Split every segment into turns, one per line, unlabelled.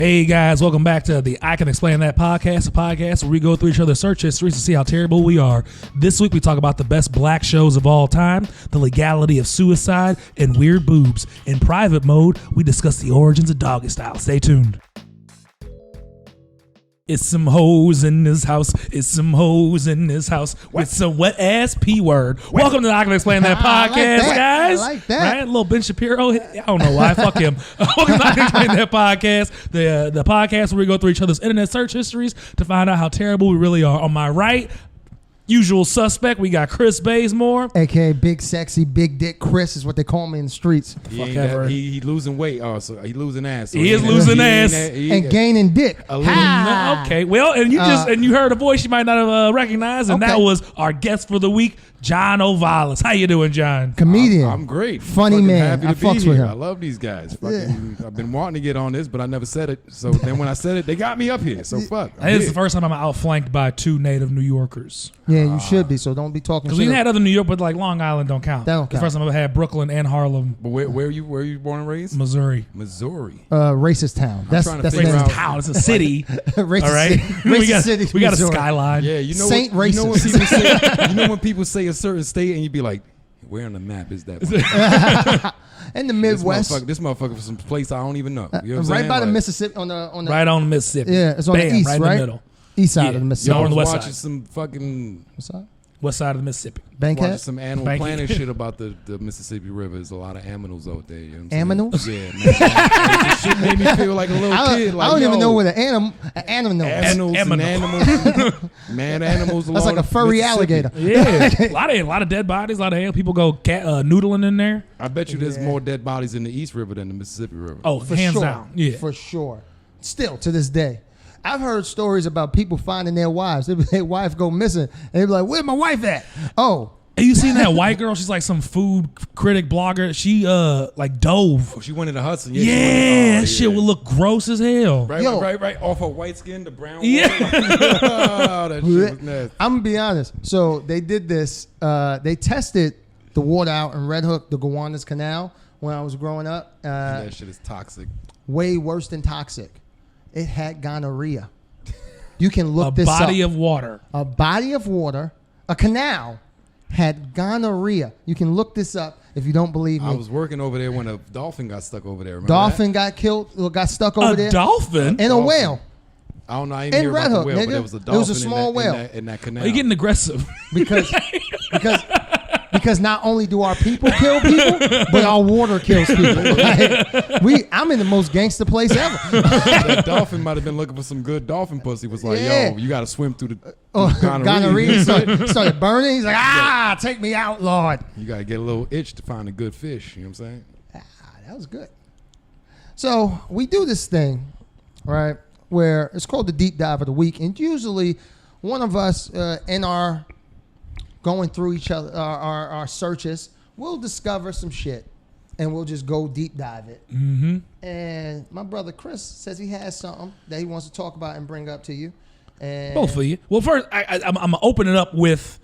Hey guys, welcome back to the I Can Explain That podcast, a podcast where we go through each other's search histories to see how terrible we are. This week we talk about the best black shows of all time, the legality of suicide, and weird boobs. In private mode, we discuss the origins of doggy style. Stay tuned. It's some hoes in this house. It's some hoes in this house with some wet ass P word. Welcome to the I Can Explain That podcast, guys.
I like that.
Right? Little Ben Shapiro. I don't know why. Fuck him. Welcome to the I Can Explain That podcast, the podcast where we go through each other's internet search histories to find out how terrible we really are. On my right, usual suspect, we got Chris Bazemore,
aka Big Sexy Big Dick Chris is what they call me in the streets.
He losing weight. Oh, so he losing ass. So
he is losing ass
and gaining dick.
Okay, well, and you heard a voice you might not have recognized, and that was our guest for the week, John O'Vallis. How you doing, John?
Comedian.
I'm great.
Funny man.
Happy
I
to be
fucks
here.
with him.
I love these guys. I've been wanting to get on this, but I never said it. So then when I said it, they got me up here. So fuck.
This is the first time I'm outflanked by two native New Yorkers.
Yeah, you should be. So don't be talking.
Because we had other New York, but like Long Island don't count.
That don't count.
The first time I had Brooklyn and Harlem.
But where are you born and raised?
Missouri.
Racist town. That's
racist town. It's a city.
Racist
all right.
Racist city.
We got a skyline.
Yeah, you know
Saint
what,
racist.
You know when people say a certain state and you be like, where on the map is that?
In the Midwest.
This motherfucker from some place I don't even know. You know what I'm
right
saying?
by the Mississippi on the
right on the Mississippi.
Yeah, it's on the east,
right in the middle.
East side of the Mississippi.
Y'all on the west
watching
side.
Some fucking
west side of the Mississippi.
watching
Bankhead.
some Animal Planet shit about the Mississippi River. There's a lot of aminals out there. You know what I'm
Aminals?
saying? Yeah, man. Like, shit made me feel like a little kid. Like,
I don't even know what an animal
animals and animals, man, animals.
That's like a furry alligator.
Yeah, a lot of dead bodies. A lot of people go noodling in there.
I bet you there's more dead bodies in the East River than the Mississippi River.
Oh,
For
hands
sure.
down. Yeah,
for sure. Still to this day. I've heard stories about people finding their wives. Their wife go missing, and they be like, "Where's my wife at?" Oh,
have you seen that white girl? She's like some food critic blogger. She like dove.
Oh, she went into Hudson.
That shit would look gross as hell.
Right. Off her white skin, the brown.
Yeah.
Oh, that shit was nasty.
I'm gonna be honest. So they did this. They tested the water out in Red Hook, the Gowanus Canal, when I was growing up.
That shit is toxic.
Way worse than toxic. It had gonorrhea. You can look this up.
A body of water.
A body of water, a canal, had gonorrhea. You can look this up if you don't believe me.
I was working over there when a dolphin got stuck over there.
Dolphin got killed, got stuck over there.
A dolphin?
And a whale.
I don't know. I didn't hear
Red
about
Hook,
the whale,
nigga.
but there was a
It
dolphin
was a small whale.
in that canal.
Are you getting aggressive?
Because not only do our people kill people, but our water kills people. Like, I'm in the most gangster place ever.
That dolphin might have been looking for some good dolphin pussy. Was like, yo, you got to swim through the
gonorrhea. Started burning. He's like, take me out, Lord.
You got to get a little itch to find a good fish. You know what I'm saying?
That was good. So we do this thing, right, where it's called the Deep Dive of the Week. And usually one of us in our going through each other, our searches, we'll discover some shit and we'll just go deep dive it.
Mm-hmm.
And my brother Chris says he has something that he wants to talk about and bring up to you. And
both of you. Well, first, I'm going to open it up with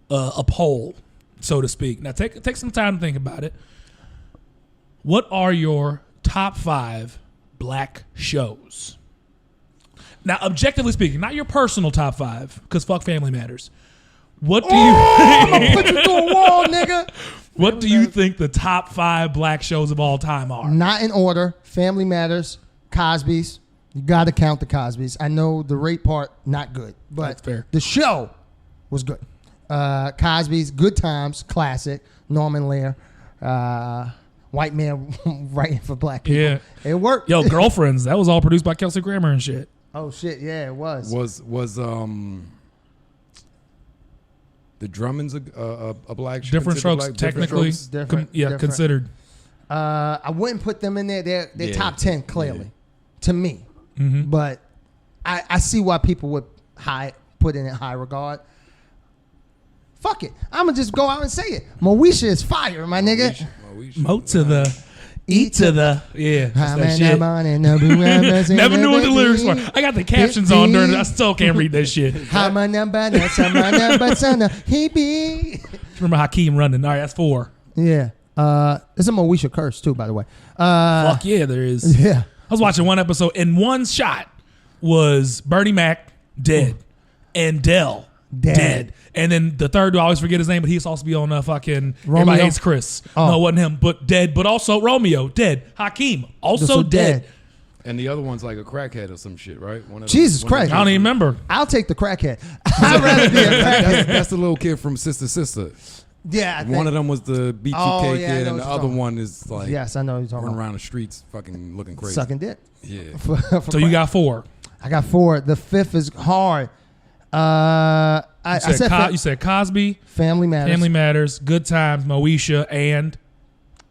a poll, so to speak. Now, take some time to think about it. What are your top 5 black shows? Now, objectively speaking, not your personal top 5, because fuck Family Matters. What do
I'm gonna put you through a wall, nigga.
What do you think the top 5 black shows of all time are?
Not in order. Family Matters, Cosby's. You got to count the Cosby's. I know the rape part, not good, but
that's fair.
The show was good. Cosby's, Good Times, classic. Norman Lear, white man writing for black people.
Yeah,
it worked.
Yo, Girlfriends. That was all produced by Kelsey Grammer and shit.
Oh shit, yeah, it was.
The Drummond's a black show?
Different Strokes, technically.
Different.
Considered.
I wouldn't put them in there. They're top 10 clearly, to me.
Mm-hmm.
But I see why people would put in high regard. Fuck it, I'm gonna just go out and say it. Moesha is fire, my nigga.
Mo to the E to the that's that shit.
Never
knew what the lyrics were. I got the captions on during it. I still can't read that shit. Remember Hakeem running? All right, that's 4.
Yeah. There's a Moesha curse too, by the way.
Fuck yeah, there is.
Yeah.
I was watching one episode, and one shot was Bernie Mac dead and Dell dead. And then the third dude, I always forget his name, but he's supposed to be on fucking
Romeo?
Everybody Hates Chris.
Oh.
No, it wasn't him, but dead. But also Romeo, dead. Hakeem, also dead.
And the other one's like a crackhead or some shit, right?
Jesus Christ.
I don't even remember.
I'll take the crackhead. I'd rather be a crackhead.
That's the little kid from Sister.
Yeah.
One of them was the B2K
Oh, yeah, I
kid,
know
and
what
the
you're
other
talking
one is like
Yes, I know what you're talking
running
about.
around the streets, fucking looking crazy.
Sucking dick.
Yeah.
For
So you got 4.
I got 4. The 5th is hard. I said
You said Cosby,
Family Matters.
Family Matters, Good Times, Moesha, and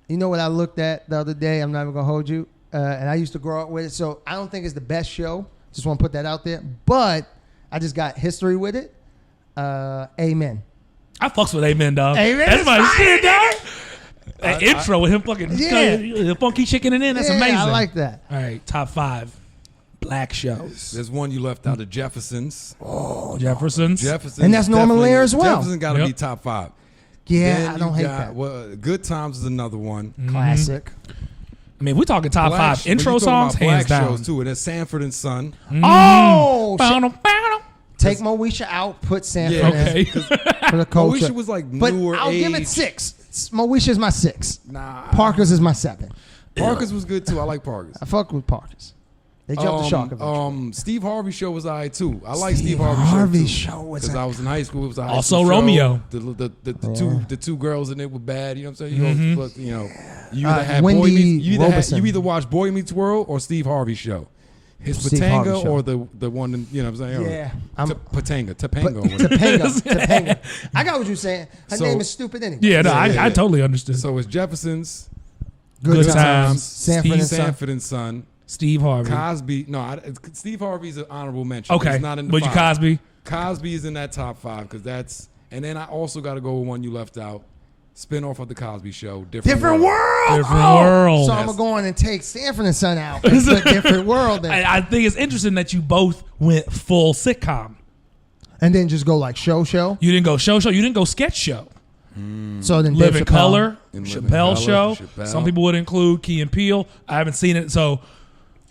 You know what I looked at the other day? I'm not even going to hold you. And I used to grow up with it. So I don't think it's the best show. Just want to put that out there. But I just got history with it. Amen.
I fucks with Amen, dog.
Amen
That's
is
my
fire,
shit, dog. That intro with him fucking
Yeah.
funky chicken in. That's amazing.
I like that.
All right, top 5 black shows.
There's one you left out, the Jeffersons.
Jeffersons.
Jeffersons.
And that's Norman
definitely-
Lear as well.
Jefferson got to
Yep.
be top 5.
Yeah,
Then
I don't
you
hate
got,
that.
Well, Good Times is another one.
Classic.
I mean, we're talking top
Black-
5
when
intro
you talking
songs,
about
hands
black
down.
shows too. And there's Sanford and Son.
Oh, shit.
Bow-dow-bow-dow.
Take Moesha out, put Sanford
Yeah,
in
Okay.
for the culture.
Moesha was like
But
newer
I'll give it
age.
6. Moesha is my 6.
Nah,
Parker's is my 7.
Parker's was good too. I like Parker's.
I fuck with Parker's. They jumped the shark eventually.
Steve Harvey show was alright too. I like Steve
Harvey's
Harvey
show was
because I was in high school. It was a high
Also
school show.
Romeo.
The two girls in it were bad. You know what I'm saying? You either had
Wendy
you
Robeson.
either watch Boy Meets World or Steve Harvey show. His
Steve Harvey
Patanga
show.
or the one in, you know what I'm saying?
Yeah.
Topanga.
Topanga. I got what you're saying. Her
So-
name is stupid anyway.
Yeah, no,
Yeah.
I totally understood.
So it's Jeffersons,
Good Times,
Sanford and Son,
Steve Harvey.
Cosby. No, Steve Harvey's an honorable mention.
Okay,
He's not in the
but you
5.
Cosby.
Cosby is in that top 5 because that's, and then I also got to go with one you left out, spinoff of the Cosby Show, Different
World.
Different World.
So I'm going to go on and take Sanford and Son out and put Different World in.
I think it's interesting that you both went full sitcom.
And then just go like show.
You didn't go show. You didn't go sketch show.
So then
Live
Dave
in
Chappelle.
Color,
In Live in
Chappelle
Color,
Show.
Chappelle.
Some people would include Key and Peele. I haven't seen it, so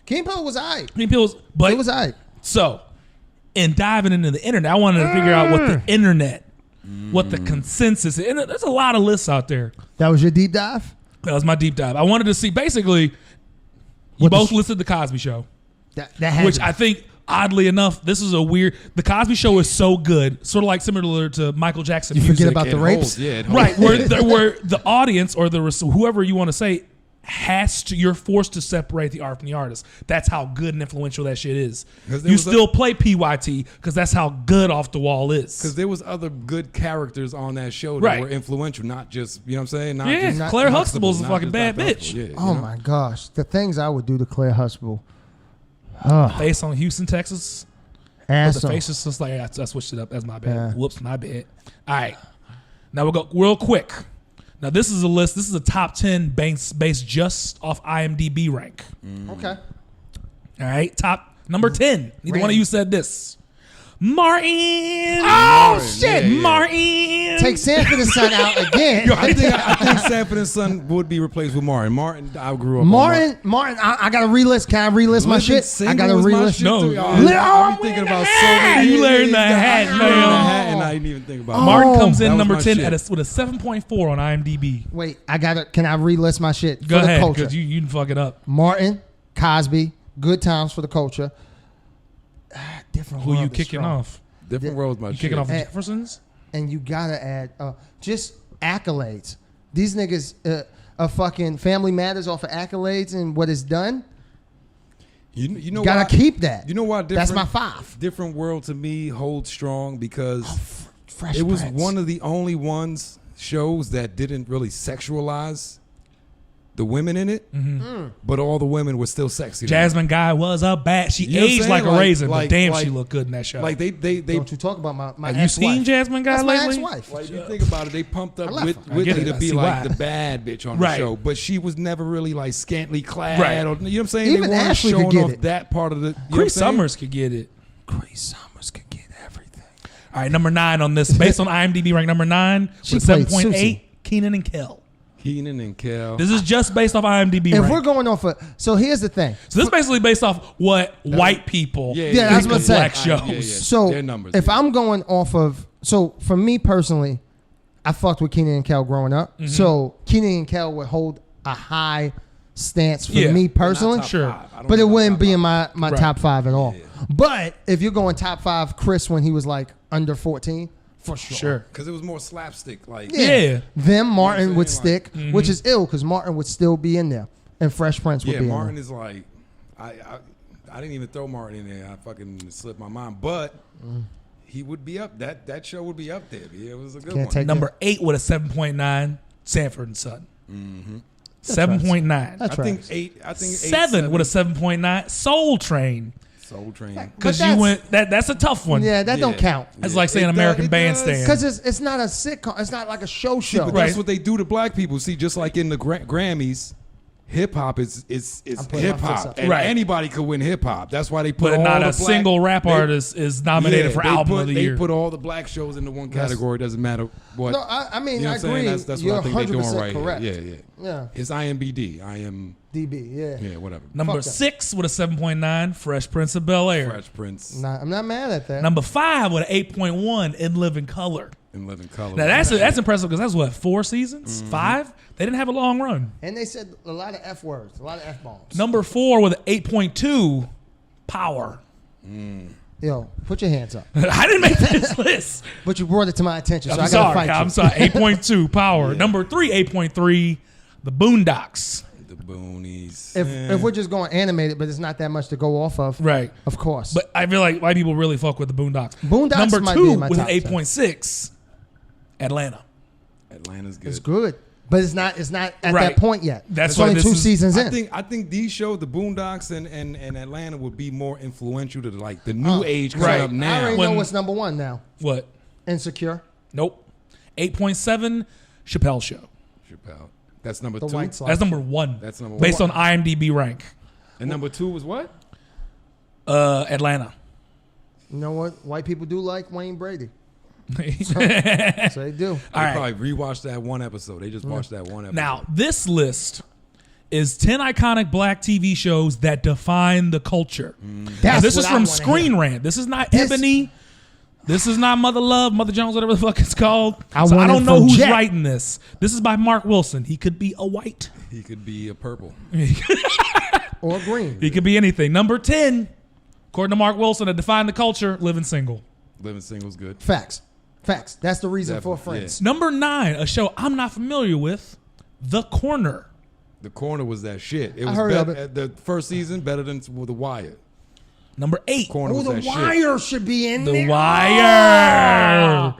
King Poe was aight.
Key and Peele's. But
It was aight.
so, in diving into the internet, I wanted to figure out what the internet, what the consensus is. And there's a lot of lists out there.
That was your deep dive?
That was my deep dive. I wanted to see basically. You
What the
both
sh-
listed the Cosby Show,
That had
which
to-
I think, oddly enough, this is a weird. The Cosby Show is so good, sort of like similar to Michael Jackson
You
music.
forget about
It
the rapes?
holds, yeah, it holds.
Right, where the audience or whoever you want to say has to, you're forced to separate the art from the artist. That's how good and influential that shit is.
'Cause there
You
was
still play PYT because that's how good Off the Wall is.
Because there was other good characters on that show that
Right.
were influential, not just, you know what I'm saying? Not
Yeah,
just
Claire
not
Huxtable's a
not
fucking
just
bad
Dr.
bitch.
Huxtable, yeah,
Oh
you know?
my gosh. The things I would do to Claire Huxtable.
Based on Houston, Texas. But
Ass
the
off.
face is just like, I switched it up. That's my bad.
Yeah.
Whoops, my bad. All right. Now we'll go real quick. Now this is a list. This is a top 10 based just off IMDb rank.
Okay.
All right. Top number 10. Neither one of you said this. Martin.
Oh, shit.
yeah, yeah.
Martin.
Take Sanford and Son out again.
I think Sanford and Son would be replaced with Martin. Martin, I grew up on
Martin, I got to relist. Can I relist my
Living
shit? I got to
Single was my
relist.
shit,
No.
too.
I'm
I'm thinking about so
hat.
many.
You learned the
I
hat,
learned
man.
the hat, and I didn't even think about it.
Martin comes
That
in
was
number
my
10
shit.
with a 7.4 on IMDb.
Wait, can I relist my shit
Go
for
ahead,
the culture?
because you can fuck it up.
Martin, Cosby, Good Times for the culture. Different
Who
World
you
is
kicking
strong.
off?
Different World's my
You
shit.
kicking off the
And-
Jeffersons?
And you gotta add just accolades. These niggas are fucking Family Matters off of accolades and what is done.
You know
Gotta
why?
keep that.
You know why?
That's my 5.
Different World to me holds strong because
Fresh
it was
Prince.
one of the only shows that didn't really sexualize the women in it, but all the women were still sexy. to me.
Jasmine Guy was a bad. She
You know what I'm
aged
saying?
like a
Like-
raisin,
like-
but damn,
like-
she looked good in that show.
Like they
Don't you talk about my
Have you
ex-wife.
seen Jasmine Guy
That's my
lately?
ex-wife.
Like you think about it, they pumped up
I left
with
her.
I get
Whitney
it.
to
I
be
see
like
why.
the bad bitch on
Right.
the show, but she was never really like scantily clad.
Right.
Or, you know what I'm saying?
Even
they weren't
Ashley could
showing
get
off
it.
that part of the. You know what I'm
Cree
saying?
Summers could get it.
Cree Summers could get everything.
All right, number 9 on this, based on IMDb rank number 9,
She
with
played
7.8,
Susie.
Keenan and Kel.
Keenan and Kel.
This is just based off IMDb
If
rank.
we're going off of, so here's the thing.
So this is basically based off what white people
Yeah,
Yeah, that's
think
what
of
I'm
black
saying.
shows.
Yeah, yeah.
So
Their numbers,
if
yeah.
I'm going off of, so for me personally, I fucked with Keenan and Kel growing up.
Mm-hmm.
So Keenan and Kel would hold a high stance for
Yeah.
me
Not
personally.
top
Sure.
five. I don't
But it
know
wouldn't
top
be in
five.
my
Right.
top 5 at all.
Yeah.
But if you're going top 5, Chris when he was like under 14, for sure.
Sure.
Because it was more slapstick. Like,
Yeah.
Them Martin
You know what
would
I'm saying?
stick, which is ill because Martin would still be in there, and Fresh Prince would
yeah,
be
Martin
in
is like, I didn't even throw Martin in there. I fucking slipped my mind. But he would be up. That show would be up there. Yeah, it was a good
Can't
one.
take
Number 8 with a 7.9, Sanford and Son. 7.9.
That's
I think
right.
eight. I think
7 with a 7.9, Soul Train.
Soul Train.
Because
But
you
that's-
went, that's a tough one.
Yeah, that don't
Yeah.
count.
That's like saying
It
American
does- it does.
Bandstand.
Because it's not a sitcom. It's not like a show.
See, but
Right.
that's what they do to black people. See, just like in the Grammys, hip hop is
putting
hip
my fists
hop,
up.
and
Right.
anybody could win hip hop. That's why they put
But
all
not
the
a
black,
single rap
they-
artist is nominated for
they
album
put,
of the
they
year.
put all the black shows into one category. Doesn't matter what.
No, I mean,
you know
I
what I'm saying?
agree.
That's
You're
what I think they're doing
100%
right
correct.
here. Yeah.
Yeah.
It's IMBD. I am.
DB, yeah.
Yeah, whatever.
Number
Fuck that.
6 with a 7.9, Fresh Prince of Bel-Air.
Fresh Prince
I'm not mad at that.
Number 5 with an 8.1, In Living Color.
in Living Color.
Now that's impressive because that's what, 4 seasons? 5? They didn't have a long run.
And they said a lot of F words, a lot of F bombs.
Number 4 with an 8.2, Power.
Yo, put your hands up.
I didn't make this list.
But you brought it to my attention, so
I'm
I gotta
sorry.
fight you.
I'm sorry. 8.2, Power. Number 3, 8.3, The Boondocks.
the Boonies.
If we're just going animated, but it's not that much to go off of,
Right.
of course.
But I feel like white people really fuck with the Boondocks.
Boondocks
Number
might
2
be in my
with an
top 10.
8.6, Atlanta.
Atlanta's good.
It's good, but it's not at
Right.
that point yet.
That's
it's
why
only
this
2
is-
seasons in.
I think these shows, the Boondocks and Atlanta, would be more influential to like the new age coming
Right.
up
I
now.
already
When-
know what's number 1 now.
What?
Insecure.
Nope. 8.7, Chappelle Show.
Chappelle. That's number
The
2.
White Sox.
That's number 1.
That's number
Based
one.
on IMDb rank.
And number 2 was what?
Atlanta.
You know what? White people do like Wayne Brady.
All
So they do.
They
right.
probably rewatched that one episode. They just watched that one episode.
Now, this list is 10 iconic black TV shows that define the culture. Now,
That's
this
what
is
I
from
wanna
Screen
hear.
Rant. This is not
This-
Ebony. This is not Mother Love, Mother Jones, whatever the fuck it's called.
I
So I
want it
don't know
from
who's
Jet.
writing this. This is by Mark Wilson. He could be a white.
he could be a purple.
Or green.
He could be anything. Number 10, according to Mark Wilson, to define the culture, living single.
Living Single's good.
Facts. That's the reason for
Definitely,
Friends.
Number 9, a show I'm not familiar with, The Corner.
The Corner was that shit. It
I
was
heard of
better,
it.
the first season better than The Wire.
Number 8,
Corner
Oh,
was
The
that shit.
Wire should be in
The
there.
Wire.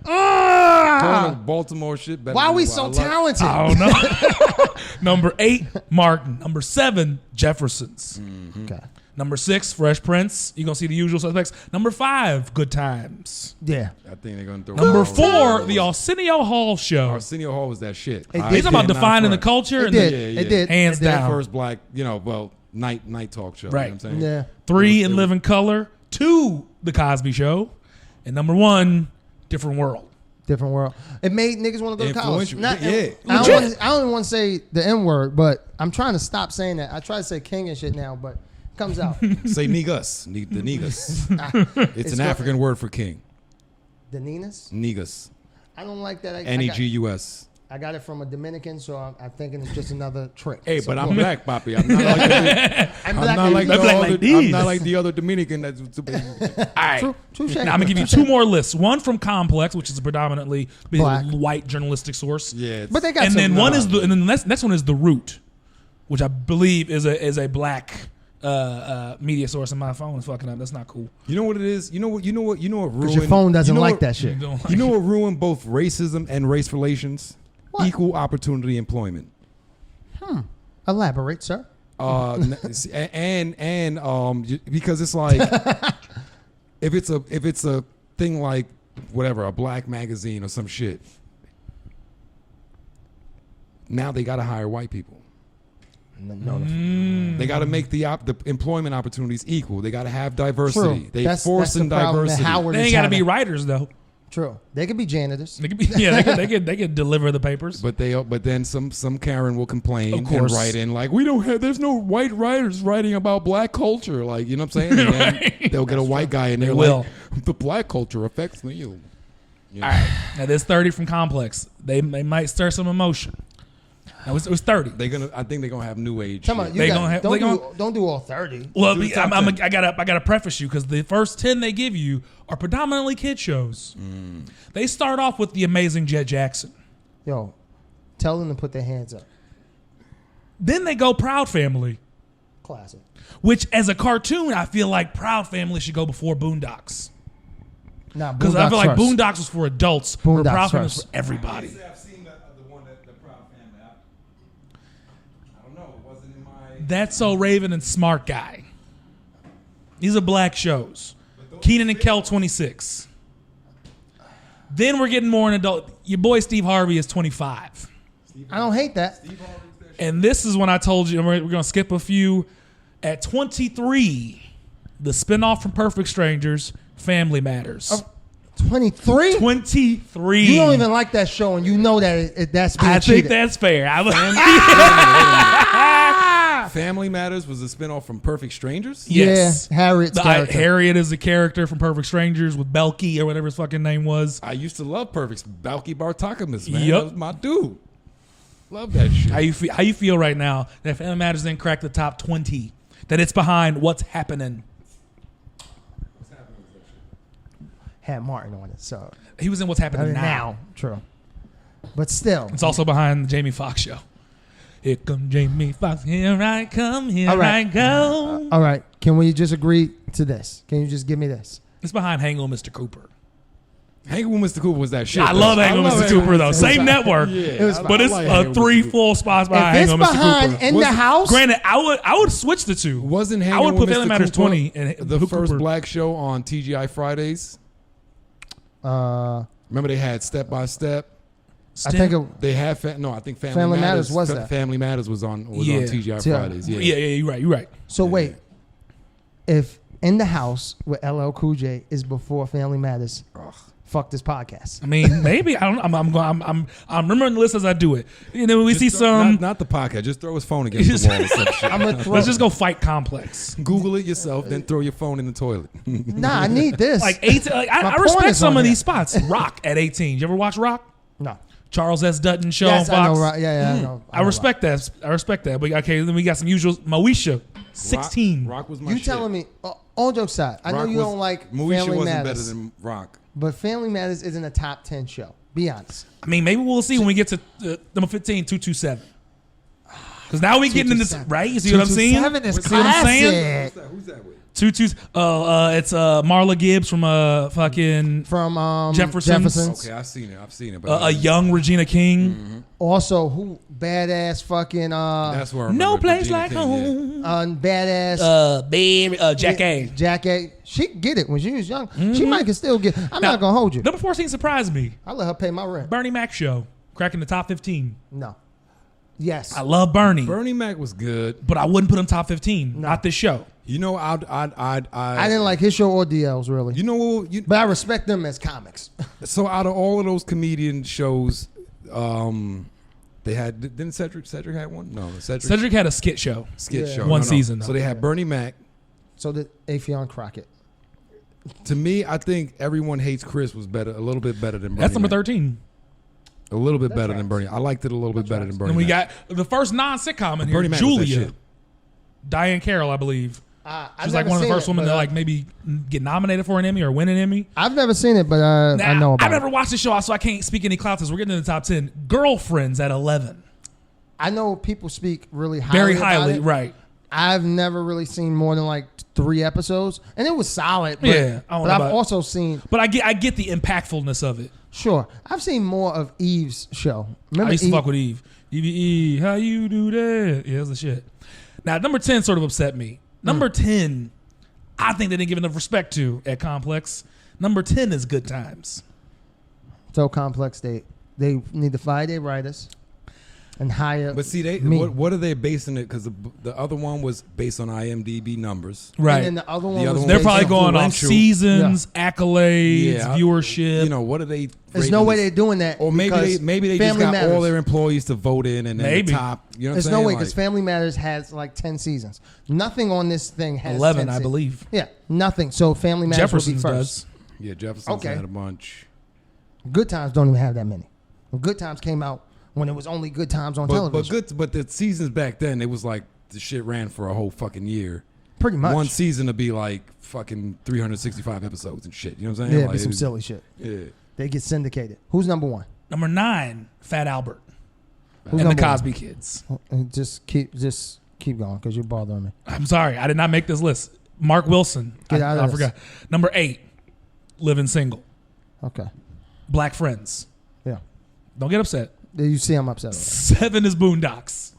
Corner, Baltimore shit better
Why
than
are we
The
so
Wire.
talented?
I don't know. Number 8, Martin. Number 7, Jeffersons.
Okay.
Number 6, Fresh Prince. You're going to see the usual suspects. Number 5, Good Times.
Yeah.
I think they're gonna throw.
Number
all
4,
those.
The Arsenio Hall Show.
Arsenio Hall was that shit.
It
I
did.
He's about
cannot
defining the
front.
culture.
It
and
did.
the-
Yeah,
It did.
Hands
It did.
down.
First black, night talk show.
Right.
You know what I'm saying?
Yeah.
3, In Living Color. 2, The Cosby Show. And number 1, Different World.
Different world. It made niggas want to go to college.
Influential. Yeah.
I don't want to say the N word, but I'm trying to stop saying that. I try to say king and shit now, but it comes out.
Say negus. The negus. It's an
good.
African word for king.
The Ninas?
Negus.
I don't like that.
Negus.
I got it from a Dominican, so I'm thinking it's just another trick.
Hey,
So
but I'm
look,
black, Papi. I'm not like the,
I'm
I'm
black.
not like the
black
other.
like these.
I'm not like the other Dominican. That's
All right.
Touche.
Now I'm gonna give you 2 more lists. One from Complex, which is a predominantly
Black.
white journalistic source.
yeah. It's,
But they got
And
some,
then one is and then the next one is The Root, which I believe is a black media source. And my phone is fucking up. That's not cool.
you know what it is. You know what ruined.
because your phone doesn't
you know
like
what-
that shit.
You don't like
You know
it.
what ruined both racism and race relations?
What?
Equal opportunity employment.
Elaborate, sir.
Because it's like if it's a thing like whatever, a black magazine or some shit. Now they got to hire white people.
No,
They got to make the employment opportunities equal. They got to have diversity.
True.
They
That's
forcing
the problem that
diversity.
Howard
They
is
ain't got to be
having.
writers though.
True. They could be janitors.
They could be, yeah, they could deliver the papers.
But then some Karen will complain
Of
and
course.
write in like, there's no white writers writing about black culture, like, you know what I'm saying? And then
Right.
they'll get a white guy and
They
they're
will.
like, the black culture affects me. You know.
All right. Now there's 30 from Complex. They might stir some emotion. Now it was 30.
I think they're gonna have new age.
Come on,
shit.
you
They
got,
gonna have-
don't,
they
do,
gonna-
don't do all 30.
Well,
Do the top
I gotta preface you because the first 10 they give you are predominantly kid shows. They start off with the amazing Jet Jackson.
Yo, tell them to put their hands up.
Then they go Proud Family,
Classic.
which as a cartoon I feel like Proud Family should go before Boondocks
Nah,
because I feel like
first.
Boondocks was for adults, where
Boondocks
Proud Family was
first.
for everybody.
I've seen the one that the Proud Family. I don't know. It wasn't in my.
That's So Raven and Smart Guy. These are black shows. Keenan and Kel 26. Then we're getting more in adult. Your boy Steve Harvey is 25.
I don't hate that.
And this is when I told you, and we're going to skip a few. At 23, the spinoff from Perfect Strangers, Family Matters.
23?
23.
You don't even like that show, and you know that that's being
I think
cheated.
that's fair.
Family Matters was a spinoff from Perfect Strangers.
Yes.
Yeah, Harriet's character.
Harriet is a character from Perfect Strangers with Belky or whatever his fucking name was.
I used to love Perfect. Balky Bartakamus, man.
Yep.
That was my dude. Love that shit.
How you feel right now that Family Matters didn't crack the top 20? That it's behind What's Happening.
Had Martin on it, so
He was in What's Happening now.
True. But still,
It's also behind the Jamie Foxx show. Here come Jamie Foxx. Here I come. Here
All right.
I go.
all right. Can we just agree to this? Can you just give me this?
It's behind Hang on, Mr. Cooper.
Hanging with Mr. Cooper was that shit.
I love Hang on,
love
Mr.
Hanging
Cooper
with
though.
Mr.
Same
Cooper.
network.
Yeah,
But it's
like Hanging with
3
Mr. Cooper.
full spots behind
If
Hang
it's
on, Mr.
behind
Cooper.
In the House,
Granted, I would switch the two.
Wasn't
I
Hanging
would
with
put Family
Mr.
Matters
Cooper
20 and
the
Cooper.
first black show on TGI Fridays? Remember they had Step by Step.
I think it,
They had I think
Family Matters was that.
Family Matters was on
Yeah.
TGI
Yeah.
Fridays. Yeah.
Yeah, you're right.
so. Wait, if In the House with LL Cool J is before Family Matters, fuck this podcast.
I mean, maybe I don't. I'm remembering the list as I do it. You know, when we see some.
not the podcast. Just throw his phone against the wall or some shit.
I'm gonna throw.
Let's just go fight Complex.
Google it yourself, then throw your phone in the toilet.
Nah, I need this.
Like 18. Like,
My
I
porn
respect
is
some
on
of
here.
these spots. Rock at 18. You ever watch Rock?
No.
Charles S. Dutton show
Yes,
on
I
Fox.
know. Right? Yeah, I know.
I respect that. I respect that. But okay, then we got some usual. Moesha, 16.
Rock was my
You
shit.
telling me? All jokes aside, I know
Rock
you
was-
don't like
Moesha
Family
wasn't
Matters,
better than Rock.
but Family Matters isn't a top 10 show. Be honest.
I mean, maybe we'll see when we get to number 15, 227. Because now we getting into
227.
right. You see what I'm saying?
227 is
See what I'm saying?
classic.
Who's that with?
It's Marla Gibbs from fucking
From
Jefferson's.
Okay, I've seen it. But
a young Regina King.
Also, who badass fucking
that's where I
No
remember
place
Regina
like
King, yeah.
home.
badass
Baby, Jack A.
Jack A. She could get it when she was young. She might can still get. I'm
Now,
not gonna hold you.
Number 14 surprised me.
I let her pay my rent.
Bernie Mac show cracking the top 15.
No. Yes.
I love Bernie,
Bernie Mac was good.
but I wouldn't put him top 15. Not this show.
You know, I
didn't like his show or DL's really.
You know what?
But I respect them as comics.
So out of all of those comedian shows, they had didn't Cedric had one? No,
Cedric had a skit show.
skit
Yeah.
show.
One season, though.
So they had Bernie Mac.
So did Affion Crockett.
To me, I think Everyone Hates Chris was better, a little bit better than Bernie
That's number
Mac.
13.
A little bit better
right.
than Bernie. I liked it a little bit better than Bernie
And we
Mac.
got the first non-sitcom in here,
Bernie Mac was that
Julia.
shit.
Diane Carroll, I believe.
I've
She was like
never
one of the
seen
first
it,
women
but,
to like maybe get nominated for an Emmy or win an Emmy.
I've never seen it, but I know about
I've never
it.
watched the show, so I can't speak any clouds. We're getting in the top 10. Girlfriends at 11.
I know people speak really highly
Very
about
highly,
it.
right.
I've never really seen more than like 3 episodes, and it was solid. But,
Yeah, I don't
but
know
I've
about-
also seen.
But I get the impactfulness of it.
Sure, I've seen more of Eve's show. Remember
I used to
Eve?
fuck with Eve. Eve, how you do that? Yeah, that's the shit. Now, number 10 sort of upset me. Number 10, I think they didn't give enough respect to at Complex. Number 10 is Good Times.
So complex. They need to fire their writers. and hire.
But see,
me.
what are they basing it? Because the other one was based on IMDb numbers.
Right.
And then the other one
The other
was
one
They're
was
probably going off
influential.
seasons, accolades,
Yeah,
viewership.
You know, what are they?
There's
rating
no way
this?
they're doing that.
Or maybe
because
they just
Family
got
Matters.
all their employees to vote in, and then
Maybe.
the top. You know what
There's
I'm
no
saying?
way because Family Matters has like 10 seasons. Nothing on this thing has
11,
10
I
seasons.
believe.
Yeah, nothing. So Family Matters
Jefferson's
will be first.
does.
Yeah, Jefferson's
Okay.
had a bunch.
Good Times don't even have that many. Good Times came out when it was only Good Times on television.
But the seasons back then, it was like the shit ran for a whole fucking year.
Pretty much.
One season to be like fucking 365 episodes and shit. You know what I'm saying?
Yeah,
Like,
be some
it-
silly shit.
Yeah.
They get syndicated. Who's number one?
Number 9, Fat Albert.
Who's
and the
number one?
Cosby Kids.
Just keep going because you're bothering me.
I'm sorry, I did not make this list. Mark Wilson.
Get out of
I
this.
forgot. Number 8, Living Single.
Okay.
Black Friends.
Yeah.
Don't get upset.
You see I'm upset.
7 is Boondocks.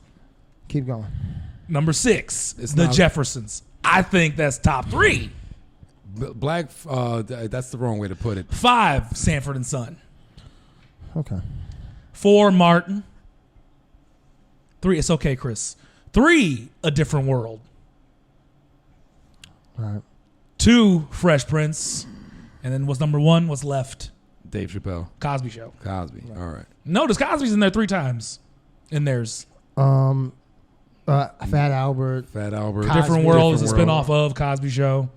Keep going.
Number 6,
It's
The
not-
Jeffersons. I think that's top 3.
Black, that's the wrong way to put it.
5, Sanford and Son.
Okay.
4, Martin. 3, It's Okay, Chris. 3, A Different World.
All right.
2, Fresh Prince. And then what's number 1? What's left?
Dave Chappelle,
Cosby Show.
Cosby. All right.
Notice Cosby's in there 3 times. In theirs.
Fat Albert.
Fat Albert.
Cosby.
Different World is a
Different World.
spinoff of Cosby Show.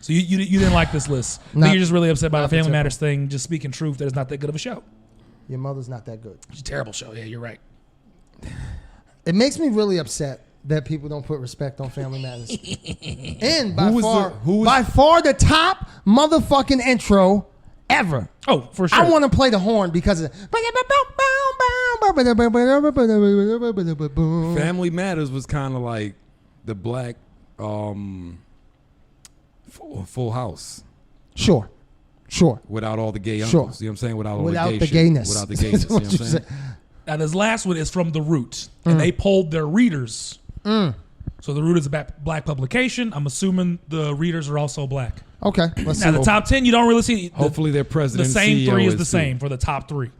So you didn't like this list. I
Not-
think you're just really upset by the
not
Family
particular.
Matters thing, just speaking truth that it's not that good of a show.
Your mother's not that good.
It's a terrible show. Yeah, you're right.
It makes me really upset that people don't put respect on Family Matters. And by
Who was
far,
the- who was-
by far the top motherfucking intro ever.
Oh, for sure.
I want to play the horn because of
Family Matters was kind of like the black Full House
Sure.
without all the gay uncles.
Sure.
You know what I'm saying? Without all
Without
the gay
the
shit.
gayness.
Without the gayness. You know what I'm
That's what
saying?
you
Now this last one is from The Root, and they polled their readers. So The Root is a black publication. I'm assuming the readers are also black.
Okay, let's
Now
see.
the top 10, you don't really see.
Hopefully their
the
president
same
CEO
3 is the
too.
same for the top 3.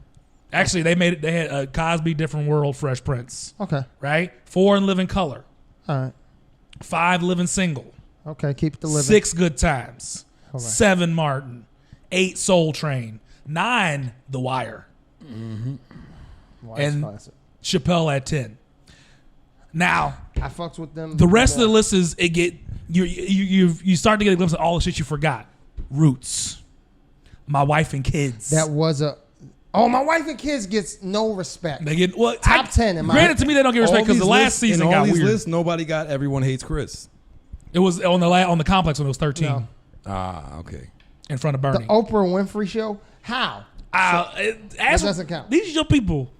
Actually, they made it. They had Cosby, Different World, Fresh Prince.
Okay,
Right. 4 in Living Color.
all right.
5 Living Single.
Okay, keep the living.
6 Good Times.
All right.
7 Martin. 8 Soul Train. 9 The Wire.
Wow,
and-
that's classic.
Chappelle at 10. Now
I fucks with them.
the rest of the list is you start to get a glimpse of all the shit you forgot. Roots. My Wife and Kids.
That was a. Oh, My Wife and Kids gets no respect.
They get what
Top 10 in my-
Granted, to me they don't get respect
All
because the
these
last
lists-
season
in all
got
these
weird.
lists, nobody got Everyone Hates Chris.
It was on the complex when it was 13
No.
Ah, okay.
in front of
The
Bernie.
Oprah Winfrey Show. How?
That
doesn't count.
These are your people.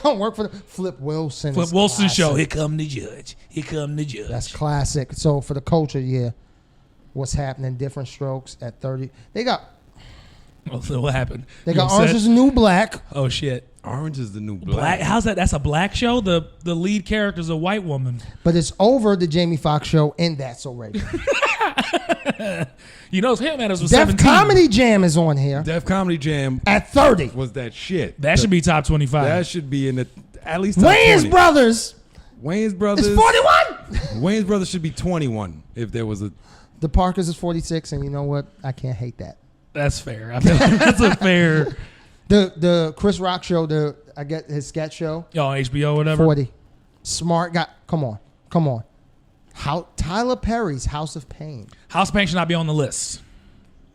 Don't work for the Flip Wilson.
Flip
is
Wilson
classic.
show. Here come the judge. Here come the judge.
That's classic. So for the culture, yeah. What's happening? Different Strokes at 30. They got
Oh, so what happened?
They
You
got
upset?
Orange is the New Black.
Oh shit.
Orange is the new
Black.
black.
How's that? That's a black show. The lead character is a white woman.
But it's over the Jamie Foxx show, and that's already.
You know, Family Matters was
Def
17.
Comedy Jam is on here
Def Comedy Jam
at 30.
was that shit.
That should be top 25.
That should be in the at least top
Wayne's
20.
Brothers
Wayne's Brothers.
is 41.
Wayne's Brothers should be 21 if there was a.
The Parkers is 46, and you know what? I can't hate that.
That's fair. I feel like that's a fair.
The Chris Rock show, I get his sketch show,
On HBO, whatever.
40. Smart guy. Come on. Tyler Perry's House of Pain.
House of Pain should not be on the list.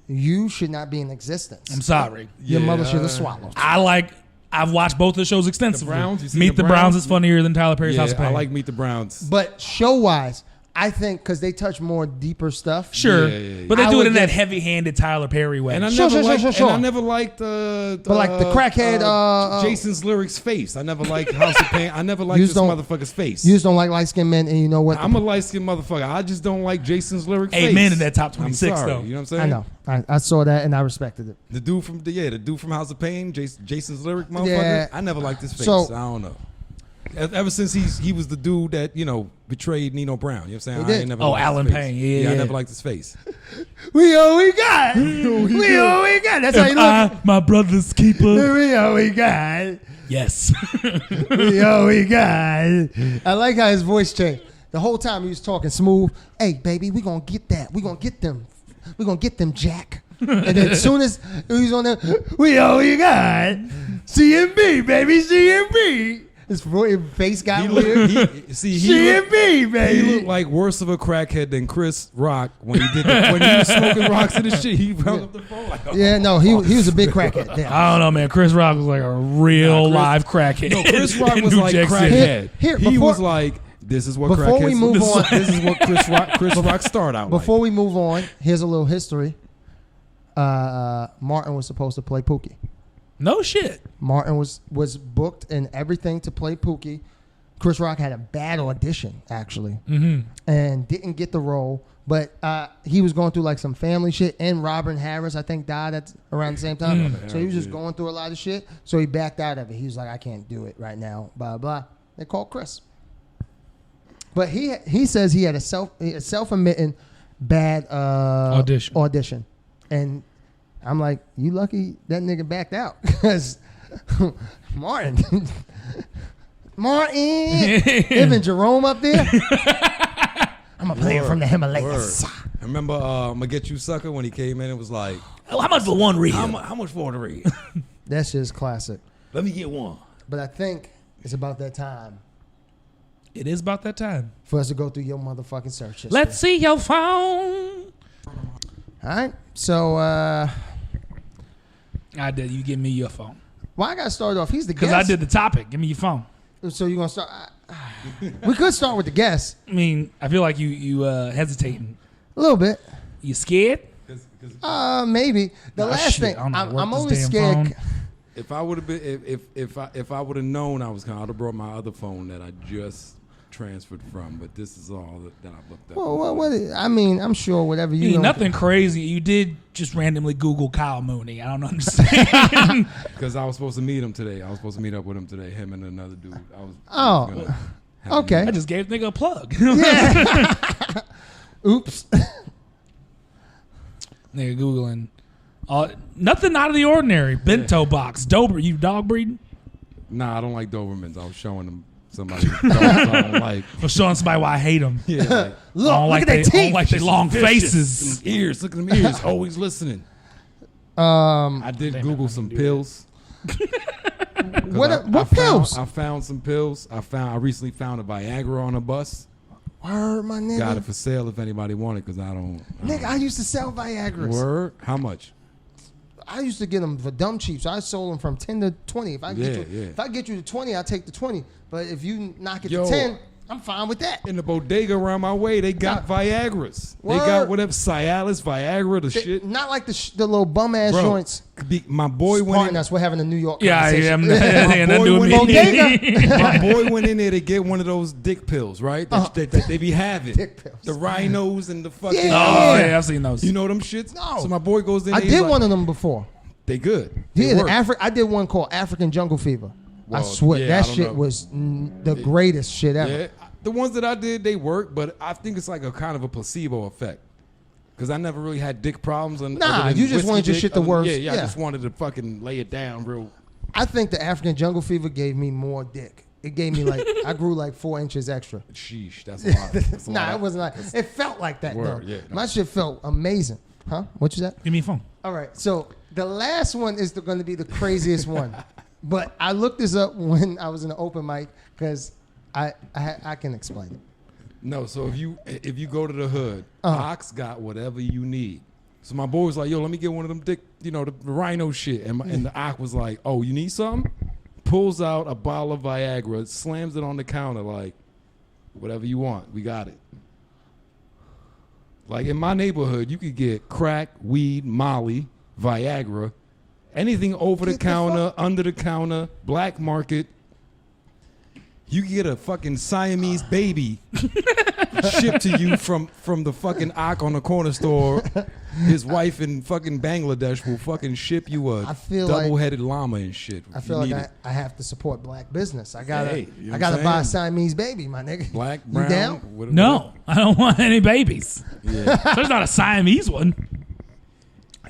You should not be in existence.
I'm sorry.
Your
Yeah.
mother should have swallowed.
I've watched both of the shows extensively.
Browns? You seen
Meet
The
the Browns
Browns?
is funnier than Tyler Perry's House of
Yeah,
Pain.
I like Meet the Browns.
But show-wise, I think because they touch more deeper stuff.
Sure,
Yeah.
but they
I
do it
would
in that
give-
heavy-handed Tyler Perry way.
And I
Sure,
never
sure,
liked.
sure, sure.
And I never liked
But like the crackhead,
Jason's lyrics face. I never liked House of Pain. I never liked
You
this
don't-
motherfucker's face.
You just don't like light-skinned men, and you know what?
I'm a light skinned motherfucker. I just don't like Jason's lyric face.
Amen to that top
I'm
26
sorry,
though.
You know what I'm saying?
I know. I saw that, and I respected it.
The dude from House of Pain, Jason's lyric motherfucker.
Yeah.
I never liked his face.
So-
I don't know. Ever since he was the dude that betrayed Nino Brown. You know what I'm saying?
He
I
did.
ain't never
Oh,
liked his
Alan
face.
Payne.
I
Yeah.
never liked his face.
We all we got. We all we got. That's how you look.
My brother's keeper.
We all we got.
Yes.
Yo, we got. I like how his voice changed. The whole time he was talking smooth. Hey, baby, we gonna get that. We gonna get them. We gonna get them, Jack. And then as soon as he was on there, we all you got. CMB, baby, CMB. His face got weird. CMB, baby.
He looked like worse of a crackhead than Chris Rock when he was smoking rocks in the shit. He hung up the phone like,
yeah, no, he was a big crackhead. Damn.
I don't know, man. Chris Rock was like a real live crackhead.
No, Chris Rock
in
was
New
like
Jack City.
crackhead.
He
was like, this is what
before
crackheads
we move on,
this is what Chris Rock started out
before
like.
we move on, here's a little history. Martin was supposed to play Pookie.
No shit.
Martin was booked and everything to play Pookie. Chris Rock had a bad audition, actually, and didn't get the role. But he was going through like some family shit, and Robin Harris, I think, died at around the same time. So he was just going through a lot of shit. So he backed out of it. He was like, I can't do it right now, blah, blah. They called Chris. But he says he had a self-admitting bad audition. And I'm like, you lucky that nigga backed out. Because Martin... Even Jerome up there. I'm a player from the Himalayas.
I remember I'm gonna get you sucker when he came in. It was like,
oh, how much for one read?
how much for one to read?
That shit's classic.
Let me get one.
But I think it's about that time
It is about that time.
for us to go through your motherfucking search history.
Let's see your phone.
All right. So
I did. You give me your phone.
well, I gotta start off. He's the guest.
Because I did the topic. Give me your phone.
So you're gonna start. We could start with the guest
I mean, I feel like you hesitating.
a little bit.
You scared?
Maybe the
Nah,
last
shit,
thing.
I don't know how to work
I'm
this
only
damn
scared.
phone.
If I would have been, if I would have known I was coming, I'd have brought my other phone that I just transferred from. But this is all that I looked up.
Well, I mean, I'm sure whatever you.
You
don't-
nothing crazy. You did just randomly Google Kyle Mooney. I don't understand.
Because I was supposed to meet him today. I was supposed to meet up with him today. Him and another dude.
Oh,
gonna have
okay.
him.
I just gave the nigga a plug.
Yeah. Oops.
Nigga Googling. Nothing out of the ordinary. Bento box. Dober. You dog breeding?
Nah, I don't like Dobermans. I was showing them somebody dogs I don't like.
For showing somebody why I hate them.
Yeah, like,
Look at their
I don't
teeth.
like their long faces.
them ears. Look at them ears. Always listening. I did Google some pills.
What pills?
I found some pills. I recently found a Viagra on a bus.
Word, my nigga.
Got it for sale if anybody wanted, because I don't.
Nigga, I used to sell Viagra's.
Word? How much?
I used to get them for dumb cheap, so I sold them from 10 to 20. If I get
Yeah.
if I get you to 20, I take the 20. But if you knock it
Yo.
to 10, I'm fine with that.
In the bodega around my way, they got Viagra's. They
Word.
got whatever Cialis, Viagra, the shit.
Not like the little bum ass
Bro,
joints.
my boy went
Pardon
in.
us, we're having a New York
Yeah,
conversation.
yeah.
My boy went
in there.
My boy went in there to get one of those dick pills, right? That they be having.
Dick pills.
The rhinos and the fucking.
Yeah.
Oh, yeah, I've seen those.
You know them shits?
No.
So my boy goes in
I
there. he's
did
like,
one of them before.
They good. They
Yeah,
work.
I did one called African Jungle Fever. I
Well,
swear
yeah, I
that
don't
shit
know.
was the greatest shit ever.
Yeah, the ones that I did, they work, but I think it's like a kind of a placebo effect. Because I never really had dick problems.
Nah,
other than
you just
whiskey
wanted your
dick.
shit to work.
Yeah, I
Yeah.
just wanted to fucking lay it down real.
I think the African Jungle Fever gave me more dick. It gave me like I grew like 4 inches extra.
Sheesh, that's a lot. That's a
Nah,
lot.
it wasn't like it felt like that
Word,
though.
yeah, no.
My shit felt amazing. Huh? What you said?
Give me your phone.
All right. So the last one is going to be the craziest one, but I looked this up when I was in an open mic because I can explain it.
No, so if you go to the hood, Ox got whatever you need. So my boy was like, yo, let me get one of them dick, the rhino shit. And the Ox was like, oh, you need something? Pulls out a bottle of Viagra, slams it on the counter like, whatever you want, we got it. Like in my neighborhood, you could get crack, weed, Molly, Viagra, anything over the counter, under the counter, black market. You can get a fucking Siamese baby shipped to you from the fucking Ak on the corner store. His wife in fucking Bangladesh will fucking ship you a
I feel like-
double-headed llama and shit.
I
if
feel
you
like
need
I have to support black business. I gotta
Hey, you know
I gotta
what I'm
buy a
saying?
Siamese baby, my nigga.
Black,
You
brown.
down?
whatever.
No, I don't want any babies.
Yeah.
There's not a Siamese one.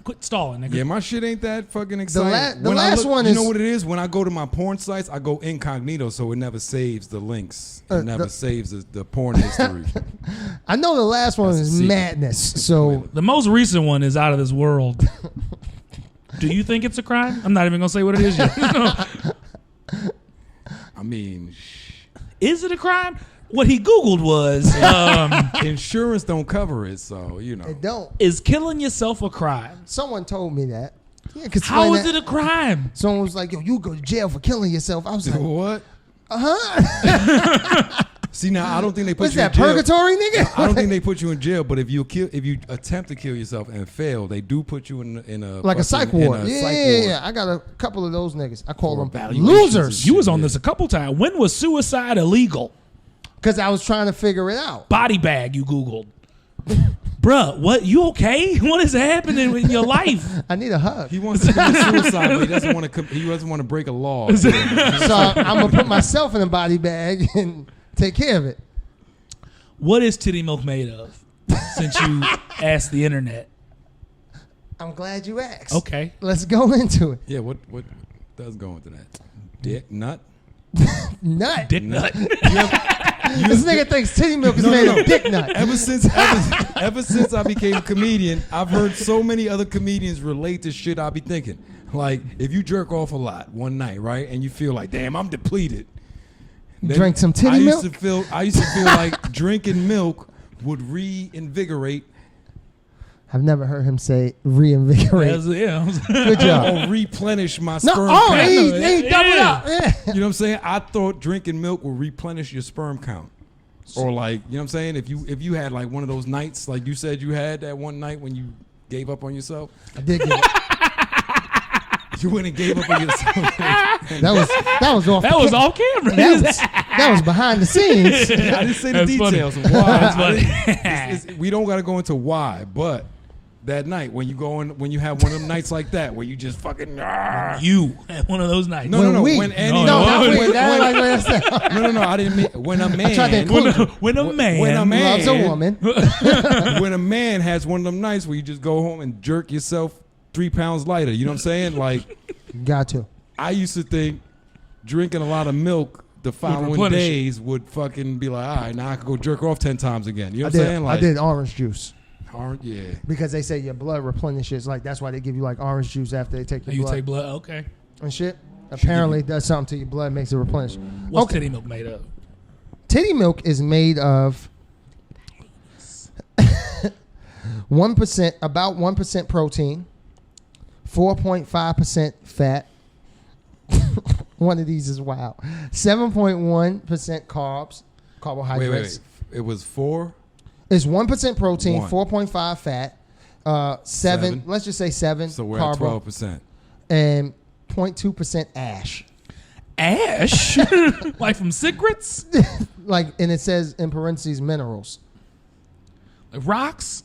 Quit stalling, nigga.
Yeah, my shit ain't that fucking exciting.
The
When I
last one is...
You know what it is? When I go to my porn sites, I go incognito, so it never saves the links. It never saves the porn history.
I know the last one is madness. So
the most recent one is out of this world. Do you think it's a crime? I'm not even gonna say what it is yet.
I mean,
is it a crime? What he Googled was
insurance don't cover it, so you know.
it don't.
is killing yourself a crime?
Someone told me that. Yeah, 'cause
How
when
is it a crime?
Someone was like, "Yo, you go to jail for killing yourself." I was like,
What?
"Uh-huh."
See, now I don't think they put
What's
you
that,
in jail.
purgatory, nigga?
I don't think they put you in jail, but if you attempt to kill yourself and fail, they do put you in a
like a psych
fucking- in
ward.
a
Yeah,
psych
yeah,
ward.
yeah. I got a couple of those niggas. I call
For
them
evaluations
losers.
and
You was on
Yeah.
this a couple times. When was suicide illegal?
Because I was trying to figure it out.
Body bag you Googled. Bruh, what? You okay? What is happening in your life?
I need a hug.
He wants to commit suicide, but he doesn't want to. He doesn't want to break a law.
So I'm going to put myself in a body bag and take care of it.
What is titty milk made of? Since you asked the internet.
I'm glad you asked.
Okay.
Let's go into it.
Yeah, what does go into that? Dick nut.
Nut.
Dick nut.
This nigga thinks titty milk is made of dick nut.
Ever since I became a comedian, I've heard so many other comedians relate to shit I be thinking. Like, if you jerk off a lot one night, right, and you feel like, damn, I'm depleted. Then
Drink some titty milk?
I used to feel like drinking milk would reinvigorate
I've never heard him say reinvigorate.
Yeah.
Good job.
or replenish my
No,
sperm
oh,
count.
he
Yeah.
doubled up. Yeah.
You know what I'm saying? I thought drinking milk would replenish your sperm count. Or like, you know what I'm saying? If you had like one of those nights, like you said you had that one night when you gave up on yourself.
I did get it.
You went and gave up on yourself.
That was off.
That was off camera.
That was behind the scenes.
I didn't say the
That's funny.
details of why.
That's funny.
We don't got to go into why, but that night when you have one of them nights like that where you just fucking
You at one of those nights.
no.
When we-
When any
No,
No,
no,
not
when-
when that. Like that's
no, I didn't mean when a man
tried to include you.
When a man
Loves a woman.
when a man has one of them nights where you just go home and jerk yourself 3 pounds lighter. You know what I'm saying? Like,
Got to.
I used to think drinking a lot of milk the following
replenish it.
days would fucking be like, all right, now I could go jerk off 10 times again. You know
I
what I'm
did.
saying?
I did orange juice
Yeah.
because they say your blood replenishes. Like that's why they give you like orange juice after they take your
You
blood
take blood. Okay.
and shit. Apparently, it does something to your blood, makes it replenish.
What's
Okay.
titty milk made of?
Titty milk is made of 1%, about 1% protein, 4.5% fat. One of these is wild. 7.1% carbs, carbohydrates.
Wait. It was 4?
It's 1% protein,
One.
4.5 fat, 7.
Seven.
Let's just say 7
So we're
carbo,
at 12%.
and 0.2% ash.
Ash? Like from cigarettes?
Like, and it says in parentheses minerals.
Like rocks?